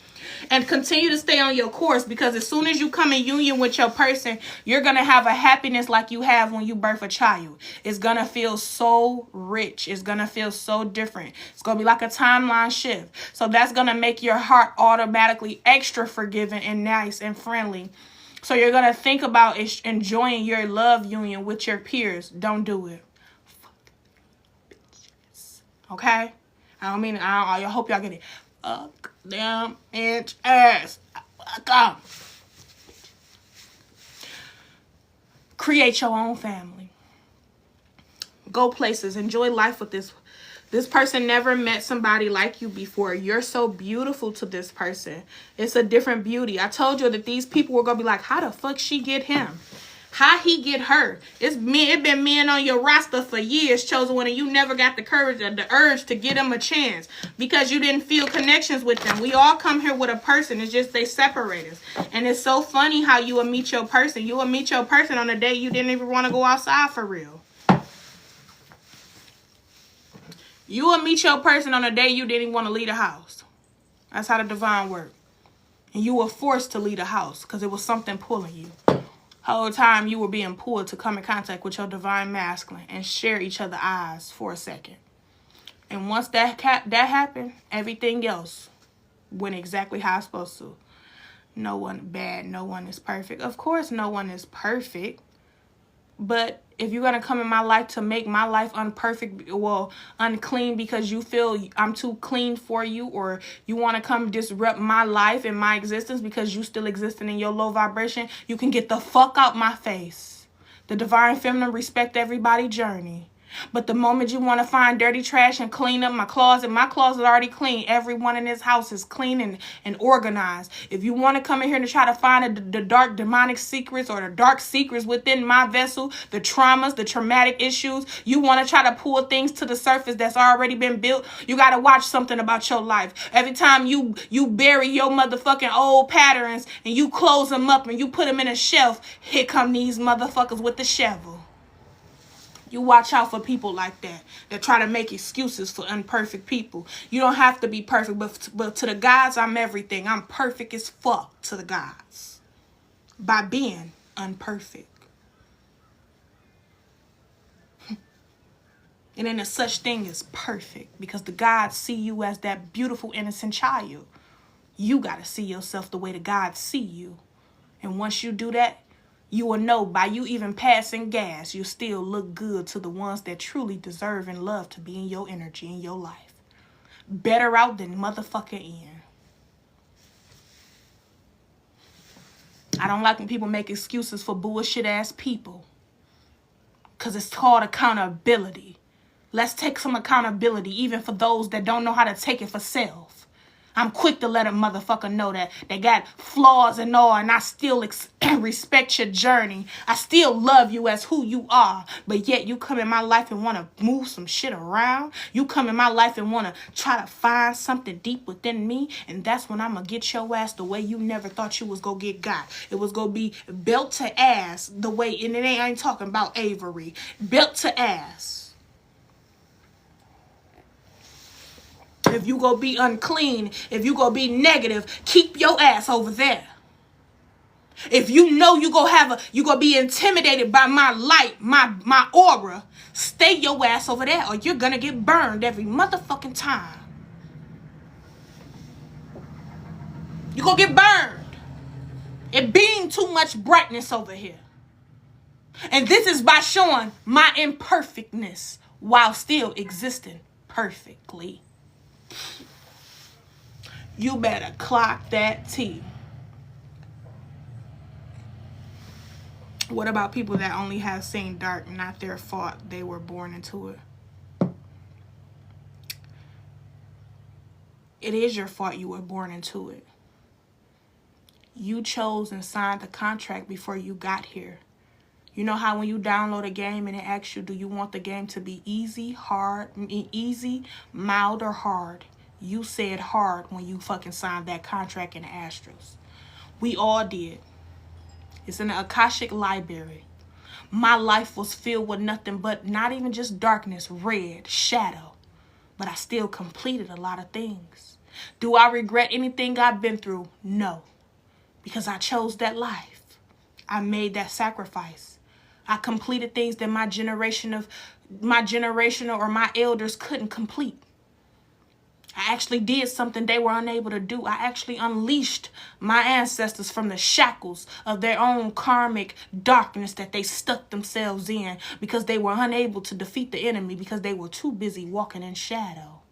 And continue to stay on your course, because as soon as you come in union with your person, you're going to have a happiness like you have when you birth a child. It's going to feel so rich. It's going to feel so different. It's going to be like a timeline shift. So that's going to make your heart automatically extra forgiving and nice and friendly. So you're going to think about enjoying your love union with your peers. Don't do it. Okay? I hope y'all get it. Fuck them inch ass. Fuck 'em. Create your own family. Go places. Enjoy life with this. This person never met somebody like you before. You're so beautiful to this person. It's a different beauty. I told you that these people were going to be like, how the fuck she get him? How he get her? It been men on your roster for years, chosen one, and you never got the courage or the urge to give them a chance because you didn't feel connections with them. We all come here with a person. It's just they separate us. And it's so funny how you will meet your person. You will meet your person on a day you didn't even want to go outside for real. You will meet your person on a day you didn't even want to leave the house. That's how the divine works. And you were forced to leave the house because it was something pulling you. Whole time you were being pulled to come in contact with your divine masculine and share each other's eyes for a second. And once that happened, everything else went exactly how it's supposed to. No one bad, no one is perfect. Of course, no one is perfect. But if you're going to come in my life to make my life unclean because you feel I'm too clean for you, or you want to come disrupt my life and my existence because you still existing in your low vibration, you can get the fuck out my face. The divine feminine respect everybody's journey. But the moment you want to find dirty trash and clean up my closet already clean. Everyone in this house is clean and organized. If you want to come in here and try to find the dark demonic secrets or the dark secrets within my vessel, the traumas, the traumatic issues, you want to try to pull things to the surface that's already been built, you got to watch something about your life. Every time you bury your motherfucking old patterns and you close them up and you put them in a shelf, here come these motherfuckers with the shovel. You watch out for people like that try to make excuses for imperfect people. You don't have to be perfect, but to the gods, I'm everything. I'm perfect as fuck to the gods by being unperfect. And then there's such thing as perfect because the gods see you as that beautiful, innocent child. You got to see yourself the way the gods see you. And once you do that, you will know by you even passing gas, you still look good to the ones that truly deserve and love to be in your energy, in your life. Better out than motherfucking in. I don't like when people make excuses for bullshit ass people. Because it's called accountability. Let's take some accountability, even for those that don't know how to take it for self. I'm quick to let a motherfucker know that they got flaws and all, and I still respect your journey. I still love you as who you are, but yet you come in my life and want to move some shit around. You come in my life and want to try to find something deep within me, and that's when I'm going to get your ass the way you never thought you was going to get got. It was going to be belt to ass the way, and I ain't talking about Avery. Belt to ass. If you go be unclean, if you go be negative, keep your ass over there. If you know you go be intimidated by my light, my aura, stay your ass over there or you're gonna get burned every motherfucking time. You're gonna get burned. It being too much brightness over here. And this is by showing my imperfectness while still existing perfectly. You better clock that T. What about people that only have seen dark, not their fault? They were born into it. It is your fault you were born into it. You chose and signed the contract before you got here. You know how when you download a game and it asks you, do you want the game to be easy, hard, easy, mild, or hard? You said hard when you fucking signed that contract in the Astrals. We all did. It's in the Akashic Library. My life was filled with nothing but not even just darkness, red, shadow. But I still completed a lot of things. Do I regret anything I've been through? No. Because I chose that life. I made that sacrifice. I completed things that my generational or my elders couldn't complete. I actually did something they were unable to do. I actually unleashed my ancestors from the shackles of their own karmic darkness that they stuck themselves in because they were unable to defeat the enemy because they were too busy walking in shadow,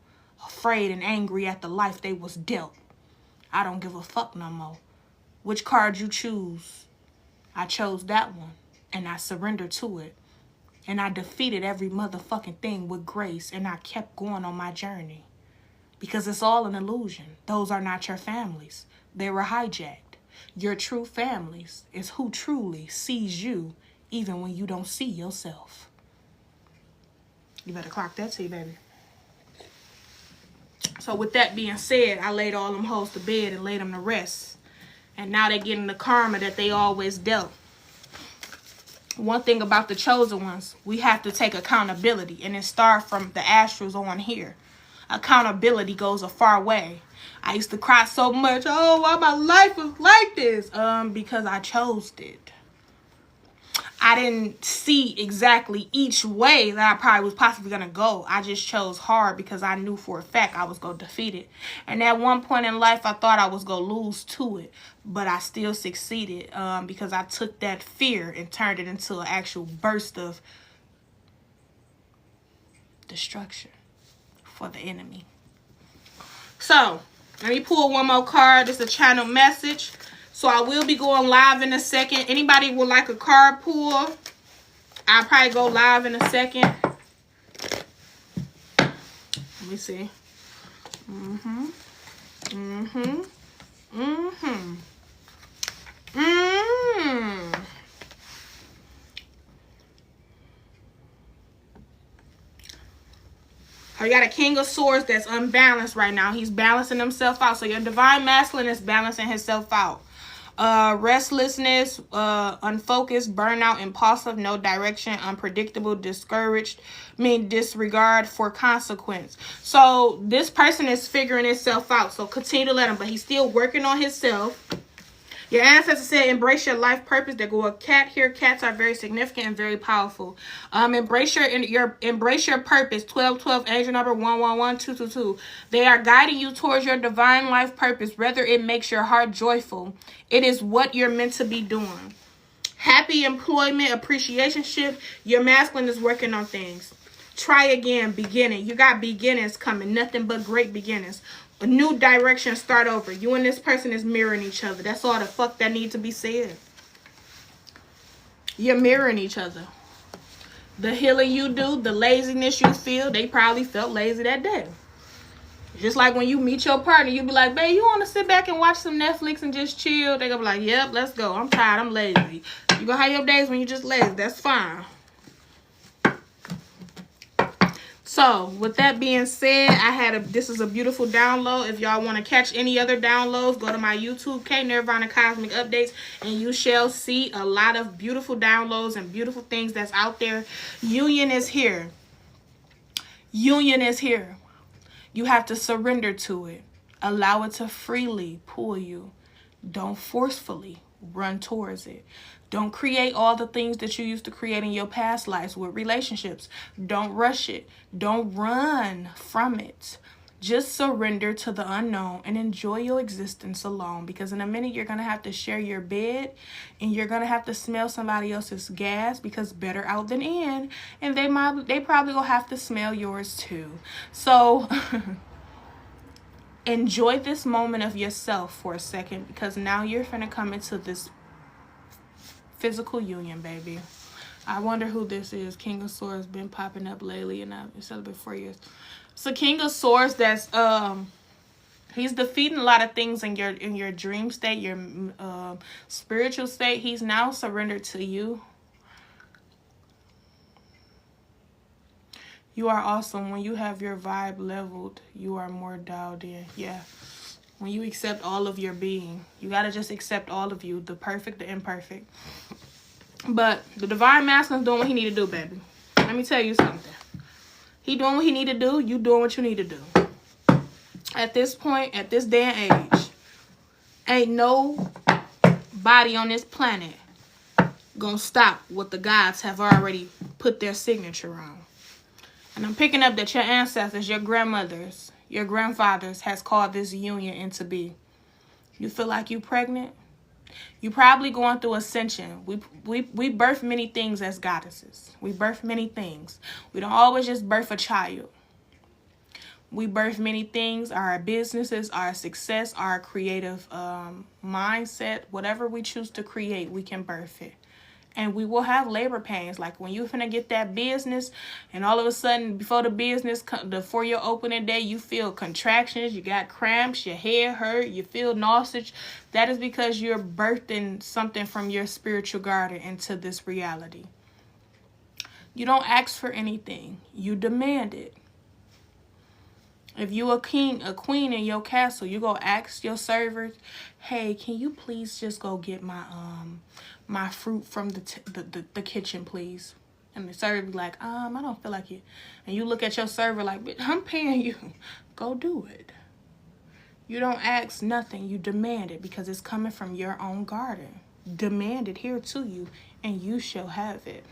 afraid and angry at the life they was dealt. I don't give a fuck no more. Which card you choose? I chose that one, and I surrendered to it. And I defeated every motherfucking thing with grace, and I kept going on my journey. Because it's all an illusion. Those are not your families. They were hijacked. Your true families is who truly sees you even when you don't see yourself. You better clock that tea, baby. So with that being said, I laid all them hoes to bed and laid them to rest. And now they're getting the karma that they always dealt. One thing about the chosen ones, we have to take accountability. And it starts from the astrals on here. Accountability goes a far way. I used to cry so much. Oh, why my life was like this? Because I chose it. I didn't see exactly each way that I probably was possibly going to go. I just chose hard because I knew for a fact I was going to defeat it. And at one point in life, I thought I was going to lose to it. But I still succeeded because I took that fear and turned it into an actual burst of destruction for the enemy. So, let me pull one more card. It's a channel message. So, I will be going live in a second. Anybody would like a card pull? I'll probably go live in a second. Let me see. You got a King of Swords that's unbalanced right now. He's balancing himself out. So your divine masculine is balancing himself out. Restlessness, unfocused, burnout, impulsive, no direction, unpredictable, discouraged, disregard for consequence. So this person is figuring himself out. So continue to let him, but he's still working on himself. Your ancestors said, embrace your life purpose. There go a cat here. Cats are very significant and very powerful. Embrace your purpose. 1212, angel number 111222. They are guiding you towards your divine life purpose. Whether it makes your heart joyful, it is what you're meant to be doing. Happy employment, appreciationship. Your masculine is working on things. Try again, beginning. You got beginnings coming. Nothing but great beginnings. A new direction, start over. You and this person is mirroring each other. That's all the fuck that needs to be said. You're mirroring each other. The healing you do, the laziness you feel, they probably felt lazy that day. Just like when you meet your partner, you be like, babe, you want to sit back and watch some Netflix and just chill? They gonna be like, yep, let's go. I'm tired, I'm lazy. You gonna have your days when you just lazy. That's fine. So, with that being said, this is a beautiful download. If y'all want to catch any other downloads, go to my YouTube, K Nirvana Cosmic Updates, and you shall see a lot of beautiful downloads and beautiful things that's out there. Union is here. Union is here. You have to surrender to it. Allow it to freely pull you. Don't forcefully run towards it. Don't create all the things that you used to create in your past lives with relationships. Don't rush it. Don't run from it. Just surrender to the unknown and enjoy your existence alone. Because in a minute, you're going to have to share your bed and you're going to have to smell somebody else's gas because better out than in. And they probably will have to smell yours too. So enjoy this moment of yourself for a second because now you're going to come into this physical union, baby. I wonder who this is. King of Swords been popping up lately, and I've celebrated 4 years. So King of Swords, that's he's defeating a lot of things in your dream state, your spiritual state. He's now surrendered to you. You are awesome. When you have your vibe leveled, you are more dialed in. Yeah. When you accept all of your being, you got to just accept all of you, the perfect, the imperfect. But the divine masculine's doing what he need to do, baby. Let me tell you something. He doing what he need to do. You doing what you need to do. At this point, at this day and age, ain't no body on this planet gonna stop what the gods have already put their signature on. And I'm picking up that your ancestors, your grandmothers, your grandfathers has called this union into be. You feel like you pregnant? You probably going through ascension. We birth many things as goddesses. We birth many things. We don't always just birth a child. We birth many things, our businesses, our success, our creative mindset, whatever we choose to create, we can birth it. And we will have labor pains. Like when you finna get that business and all of a sudden before the business, before your opening day, you feel contractions, you got cramps, your head hurt, you feel nauseous. That is because you're birthing something from your spiritual garden into this reality. You don't ask for anything. You demand it. If you a king, a queen in your castle, you go ask your servers, hey, can you please just go get my my fruit from the kitchen, please? And the server be like, I don't feel like it. And you look at your server like, bitch, I'm paying you. Go do it. You don't ask nothing. You demand it because it's coming from your own garden. Demand it here to you and you shall have it.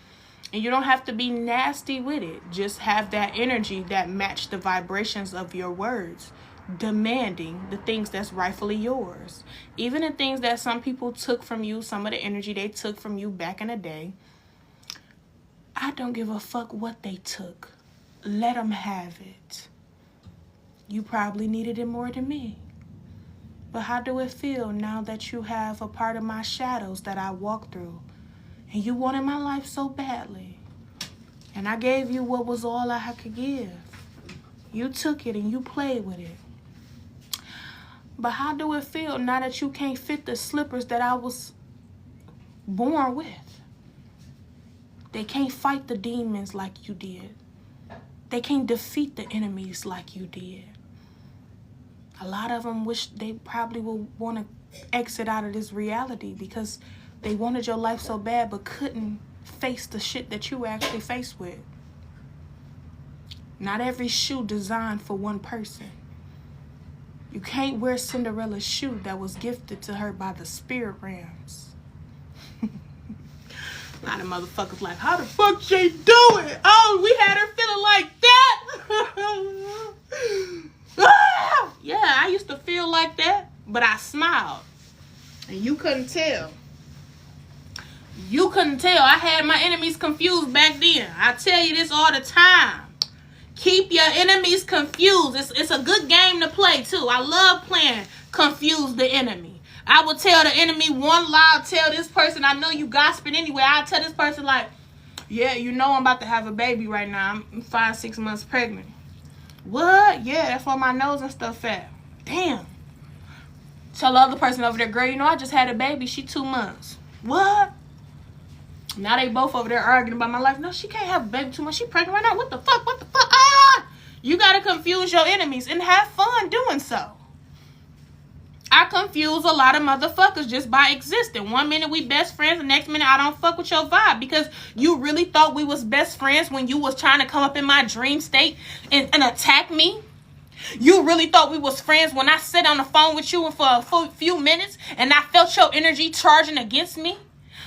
And you don't have to be nasty with it. Just have that energy that match the vibrations of your words, demanding the things that's rightfully yours. Even the things that some people took from you, some of the energy they took from you back in the day. I don't give a fuck what they took. Let them have it. You probably needed it more than me. But how do it feel now that you have a part of my shadows that I walk through? And you wanted my life so badly. And I gave you what was all I could give. You took it and you played with it. But how do it feel now that you can't fit the slippers that I was born with? They can't fight the demons like you did. They can't defeat the enemies like you did. A lot of them wish they probably will want to exit out of this reality because they wanted your life so bad but couldn't face the shit that you were actually faced with. Not every shoe designed for one person. You can't wear Cinderella's shoe that was gifted to her by the spirit realms. A lot of motherfuckers like, how the fuck she do it? Oh, we had her feeling like that. Yeah, I used to feel like that, but I smiled. And you couldn't tell. You couldn't tell. I had my enemies confused back then. I tell you this all the time. Keep your enemies confused. It's a good game to play too. I love playing confuse the enemy. I would tell the enemy one lie. I'll tell this person, I know you gossiping anyway. I'll tell this person like, yeah, you know I'm about to have a baby right now. I'm 5-6 months pregnant. What? Yeah, that's why my nose and stuff fat. Damn. Tell the other person over there, girl, you know I just had a baby. She 2 months. What? Now they both over there arguing about my life. No, she can't have a baby 2 months. She pregnant right now. What the fuck? What the fuck? Ah! You got to confuse your enemies and have fun doing so. I confuse a lot of motherfuckers just by existing. 1 minute we best friends, the next minute I don't fuck with your vibe because you really thought we was best friends when you was trying to come up in my dream state and attack me. You really thought we was friends when I sat on the phone with you for a few minutes and I felt your energy charging against me.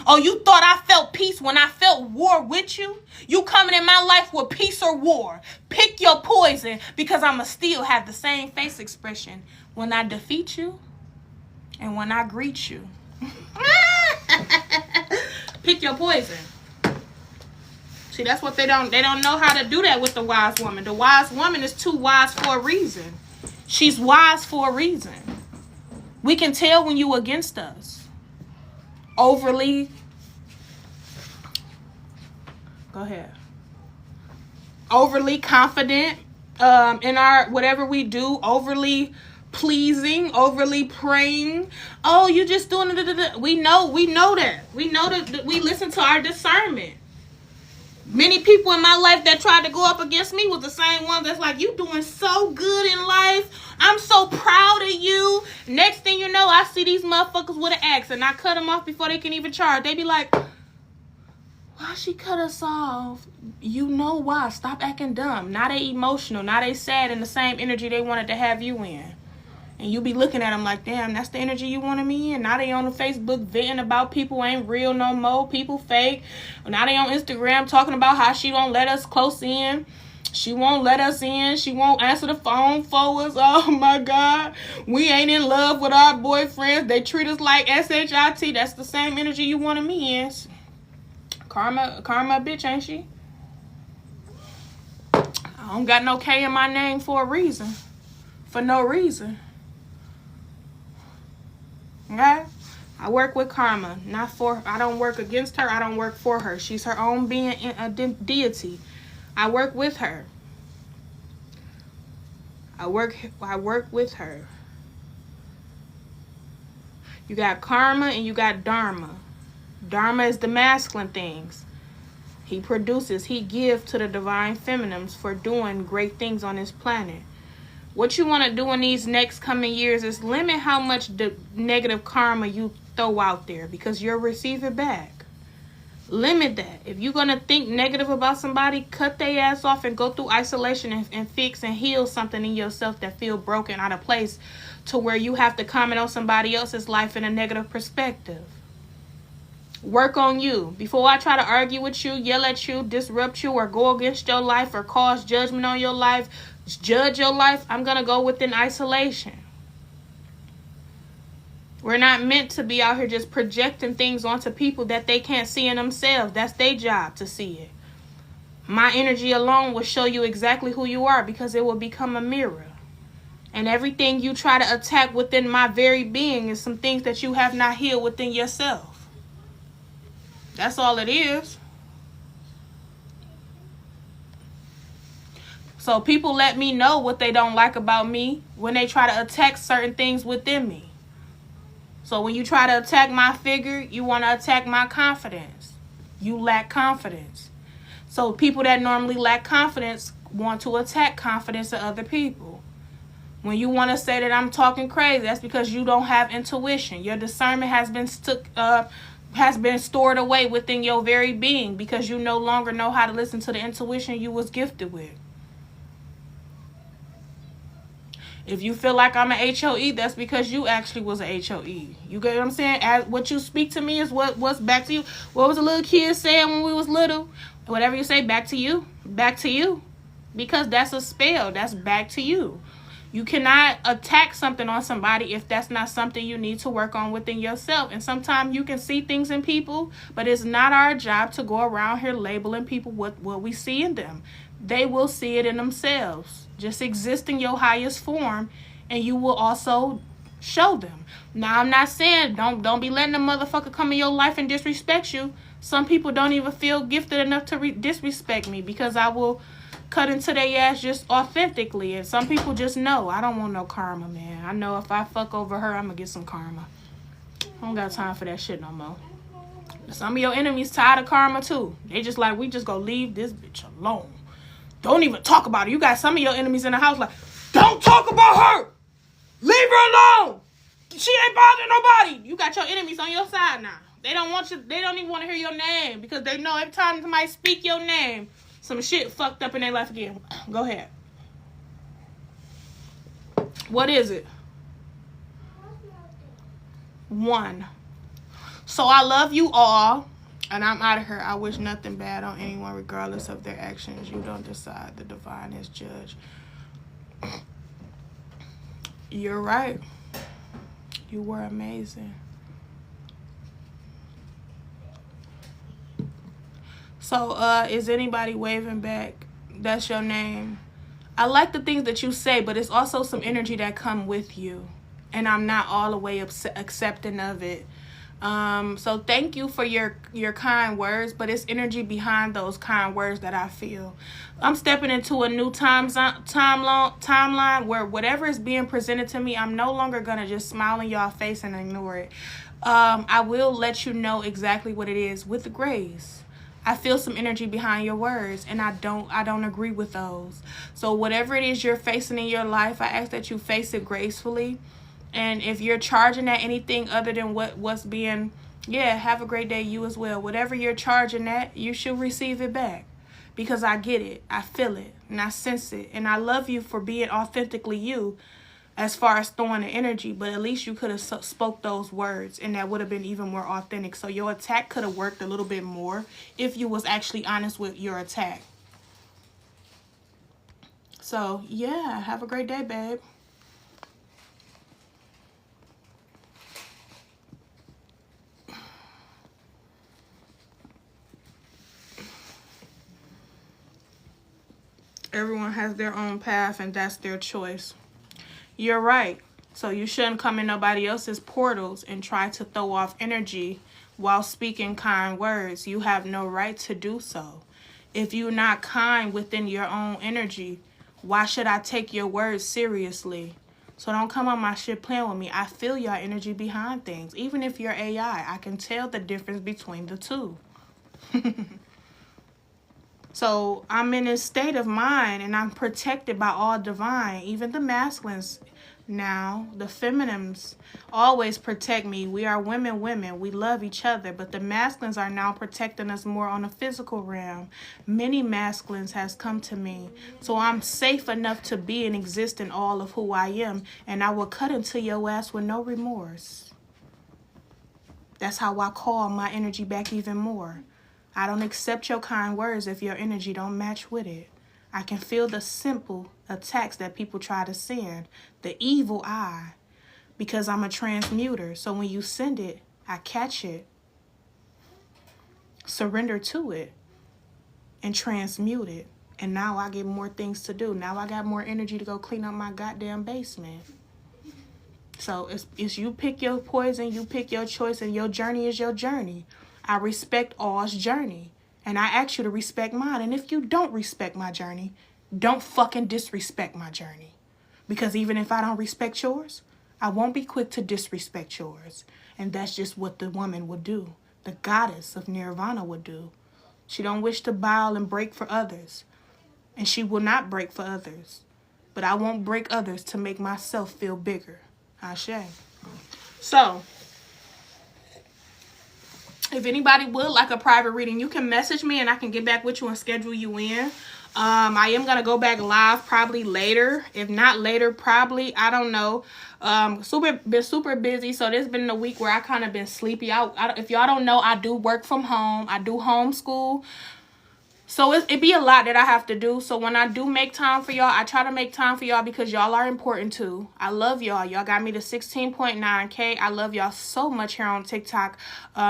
Oh, you thought I felt peace when I felt war with you? You coming in my life with peace or war. Pick your poison because I'ma still have the same face expression when I defeat you and when I greet you. Pick your poison. See, that's what they don't know how to do that with the wise woman. The wise woman is too wise for a reason. She's wise for a reason. We can tell when you against us. Overly, go ahead. Overly confident in our whatever we do. Overly pleasing, overly praying. Oh, you just doing it. We know that. We know that we listen to our discernment. Many people in my life that tried to go up against me was the same one that's like, you doing so good in life. I'm so proud of you. Next thing you know, I see these motherfuckers with an axe and I cut them off before they can even charge. They be like, why she cut us off? You know why. Stop acting dumb. Now they emotional. Now they sad in the same energy they wanted to have you in. And you be looking at them like, damn, that's the energy you wanted me in. Now they on the Facebook venting about people ain't real no more. People fake. Now they on Instagram talking about how she won't let us close in. She won't let us in. She won't answer the phone for us. Oh, my God. We ain't in love with our boyfriends. They treat us like SHIT. That's the same energy you wanted me in. Karma bitch, ain't she? I don't got no K in my name for a reason. For no reason. Okay? I work with karma, not for. I don't work against her. I don't work for her. She's her own being, a deity. I work with her. I work with her. You got karma and you got dharma. Dharma is the masculine things. He produces, he gives to the divine feminines for doing great things on this planet. What you want to do in these next coming years is limit how much negative karma you throw out there, because you'll receive it back. Limit that. If you're going to think negative about somebody, cut their ass off and go through isolation and fix and heal something in yourself that feel broken, out of place, to where you have to comment on somebody else's life in a negative perspective. Work on you. Before I try to argue with you, yell at you, disrupt you, or go against your life, or cause judgment on your life, judge your life, I'm going to go within isolation. We're not meant to be out here just projecting things onto people that they can't see in themselves. That's their job to see it. My energy alone will show you exactly who you are, because it will become a mirror. And everything you try to attack within my very being is some things that you have not healed within yourself. That's all it is. So people let me know what they don't like about me when they try to attack certain things within me. So when you try to attack my figure, you want to attack my confidence. You lack confidence. So people that normally lack confidence want to attack confidence of other people. When you want to say that I'm talking crazy, that's because you don't have intuition. Your discernment has been stored away within your very being, because you no longer know how to listen to the intuition you was gifted with. If you feel like I'm an HOE, that's because you actually was a HOE. You get what I'm saying? What you speak to me is what's back to you. What was a little kid saying when we was little? Whatever you say, back to you. Back to you. Because that's a spell. That's back to you. You cannot attack something on somebody if that's not something you need to work on within yourself. And sometimes you can see things in people, but it's not our job to go around here labeling people what we see in them. They will see it in themselves. Just exist in your highest form, and you will also show them. Now, I'm not saying don't be letting a motherfucker come in your life and disrespect you. Some people don't even feel gifted enough to disrespect me, because I will cut into their ass just authentically. And some people just know, I don't want no karma, man. I know if I fuck over her, I'm gonna get some karma. I don't got time for that shit no more. Some of your enemies tired of karma too. They just like, we just gonna leave this bitch alone. Don't even talk about it. You got some of your enemies in the house like, don't talk about her. Leave her alone. She ain't bothering nobody. You got your enemies on your side now. They don't want you. They don't even want to hear your name, because they know every time somebody speak your name, some shit fucked up in their life again. Go ahead. What is it? 1. So I love you all. And I'm out of here. I wish nothing bad on anyone, regardless of their actions. You don't decide. The divine is judge. You're right. You were amazing. So, is anybody waving back? That's your name. I like the things that you say, but it's also some energy that come with you. And I'm not all the way accepting of it. So thank you for your kind words, but it's energy behind those kind words that I feel. I'm stepping into a new timeline where whatever is being presented to me, I'm no longer going to just smile in y'all face and ignore it. I will let you know exactly what it is with grace. I feel some energy behind your words, and I don't agree with those. So whatever it is you're facing in your life, I ask that you face it gracefully. And if you're charging at anything other than what's being, yeah, have a great day, you as well. Whatever you're charging at, you should receive it back. Because I get it, I feel it, and I sense it. And I love you for being authentically you as far as throwing the energy, but at least you could have spoke those words, and that would have been even more authentic. So your attack could have worked a little bit more if you was actually honest with your attack. So yeah, have a great day, babe. Everyone has their own path, and that's their choice. You're right. So you shouldn't come in nobody else's portals and try to throw off energy while speaking kind words. You have no right to do so. If you're not kind within your own energy, why should I take your words seriously? So don't come on my shit playing with me. I feel your energy behind things. Even if you're AI, I can tell the difference between the two. So I'm in a state of mind, and I'm protected by all divine, even the masculines. Now, the feminines always protect me. We are women. We love each other. But the masculines are now protecting us more on the physical realm. Many masculines has come to me. So I'm safe enough to be and exist in all of who I am. And I will cut into your ass with no remorse. That's how I call my energy back even more. I don't accept your kind words if your energy don't match with it. I can feel the simple attacks that people try to send, the evil eye, because I'm a transmuter. So when you send it, I catch it, surrender to it, and transmute it. And now I get more things to do. Now I got more energy to go clean up my goddamn basement. So it's you pick your poison, you pick your choice, and your journey is your journey. I respect all's journey, and I ask you to respect mine. And if you don't respect my journey, don't fucking disrespect my journey. Because even if I don't respect yours, I won't be quick to disrespect yours. And that's just what the woman would do. The goddess of Nirvana would do. She don't wish to bow and break for others. And she will not break for others. But I won't break others to make myself feel bigger. Ashe. So, if anybody would like a private reading, you can message me and I can get back with you and schedule you in. I am going to go back live probably later. If not later, probably, I don't know. Been super busy. So there's been a week where I kind of been sleepy. If y'all don't know, I do work from home. I do homeschool. So it be a lot that I have to do. So when I do make time for y'all, I try to make time for y'all because y'all are important too. I love y'all. Y'all got me to 16.9K. I love y'all so much here on TikTok.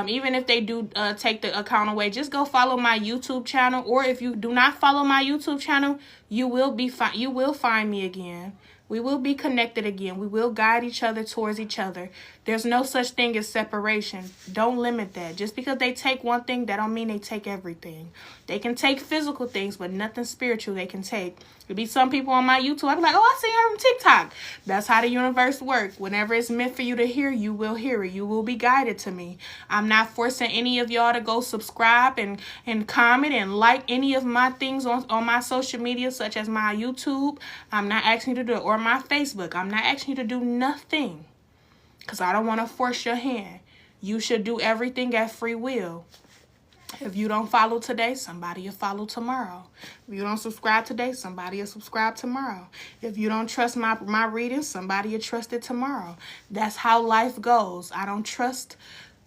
Even if they do take the account away, just go follow my YouTube channel. Or if you do not follow my YouTube channel, you will find me again. We will be connected again. We will guide each other towards each other. There's no such thing as separation. Don't limit that. Just because they take one thing, that don't mean they take everything. They can take physical things, but nothing spiritual they can take. There'll be some people on my YouTube, I'll be like, oh, I seen her from TikTok. That's how the universe works. Whenever it's meant for you to hear, you will hear it. You will be guided to me. I'm not forcing any of y'all to go subscribe and comment and like any of my things on my social media, such as my YouTube. I'm not asking you to do it. Or my Facebook. I'm not asking you to do nothing. Because I don't want to force your hand. You should do everything at free will. If you don't follow today, somebody will follow tomorrow. If you don't subscribe today, somebody will subscribe tomorrow. If you don't trust my readings, somebody will trust it tomorrow. That's how life goes. I don't trust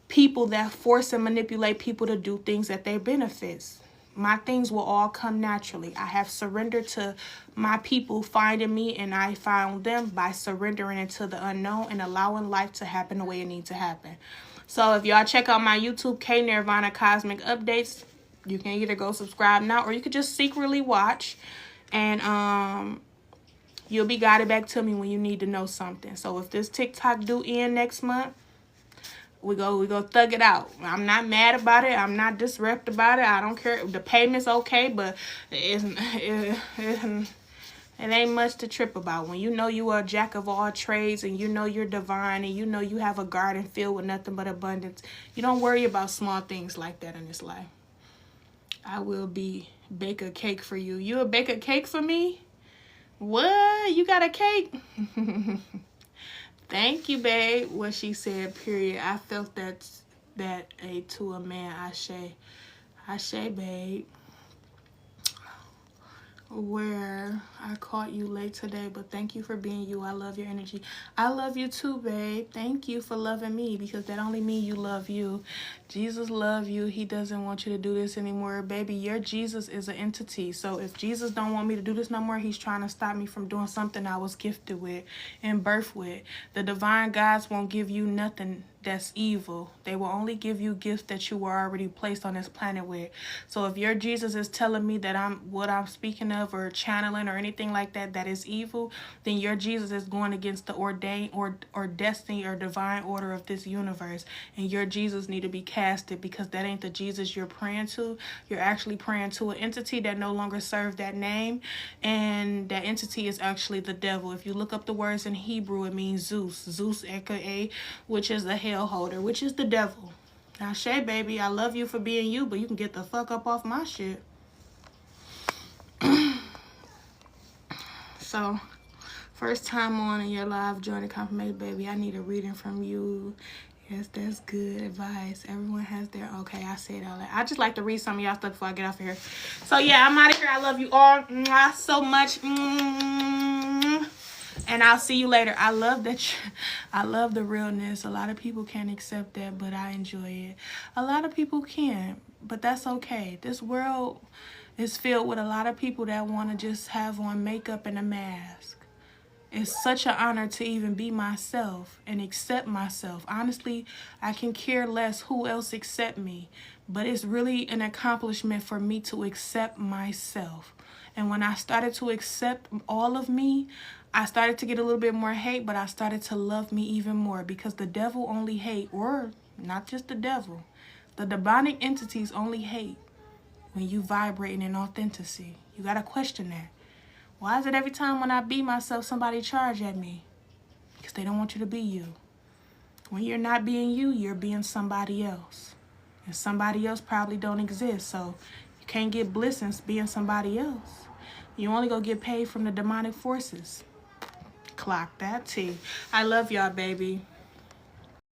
people that force and manipulate people to do things that they benefits. My things will all come naturally. I have surrendered to my people finding me, and I found them by surrendering into the unknown and allowing life to happen the way it needs to happen. So if y'all check out my YouTube, K Nirvana Cosmic Updates, you can either go subscribe now, or you could just secretly watch, and you'll be guided back to me when you need to know something. So if this TikTok do end next month, we go thug it out. I'm not mad about it. I'm not disrupted about it. I don't care. The payment's okay, but it ain't much to trip about. When you know you are a jack of all trades, and you know you're divine, and you know you have a garden filled with nothing but abundance, you don't worry about small things like that in this life. I will bake a cake for you. You will bake a cake for me? What? You got a cake? Thank you, babe. What she said, period. I felt that to a man. Ashe, babe. Where I caught you late today, but thank you for being you. I love your energy. I love you too, babe. Thank you for loving me, because that only means you love you. Jesus love you. He doesn't want you to do this anymore, baby. Your Jesus is an entity. So if Jesus don't want me to do this no more, he's trying to stop me from doing something I was gifted with and birthed with. The divine gods won't give you nothing that's evil. They will only give you gifts that you were already placed on this planet with. So if your Jesus is telling me that what I'm speaking of or channeling or anything like that that is evil, then your Jesus is going against the ordained or destiny or divine order of this universe, and your Jesus need to be casted, because that ain't the Jesus you're praying to. You're actually praying to an entity that no longer serves that name, and that entity is actually the devil. If you look up the words in Hebrew, it means Zeus, aka, which is the hell holder, which is the devil. Now, Shay, baby, I love you for being you, but you can get the fuck up off my shit. So, first time on in your live journey confirmation, baby, I need a reading from you. Yes, that's good advice. Everyone has their... Okay, I said all that. I just like to read some of y'all stuff before I get off of here. So, yeah, I'm out of here. I love you all so much. And I'll see you later. I love the realness. A lot of people can't accept that, but I enjoy it. A lot of people can't, but that's okay. This world is filled with a lot of people that want to just have on makeup and a mask. It's such an honor to even be myself and accept myself. Honestly, I can care less who else accept me, but it's really an accomplishment for me to accept myself. And when I started to accept all of me, I started to get a little bit more hate, but I started to love me even more, because the devil only hate, or not just the devil, the demonic entities only hate when you vibrating in authenticity. You got to question that. Why is it every time when I be myself, somebody charge at me? Because they don't want you to be you. When you're not being you, you're being somebody else. And somebody else probably don't exist, so you can't get bliss in being somebody else. You only go get paid from the demonic forces. Clock that T. I love y'all, baby.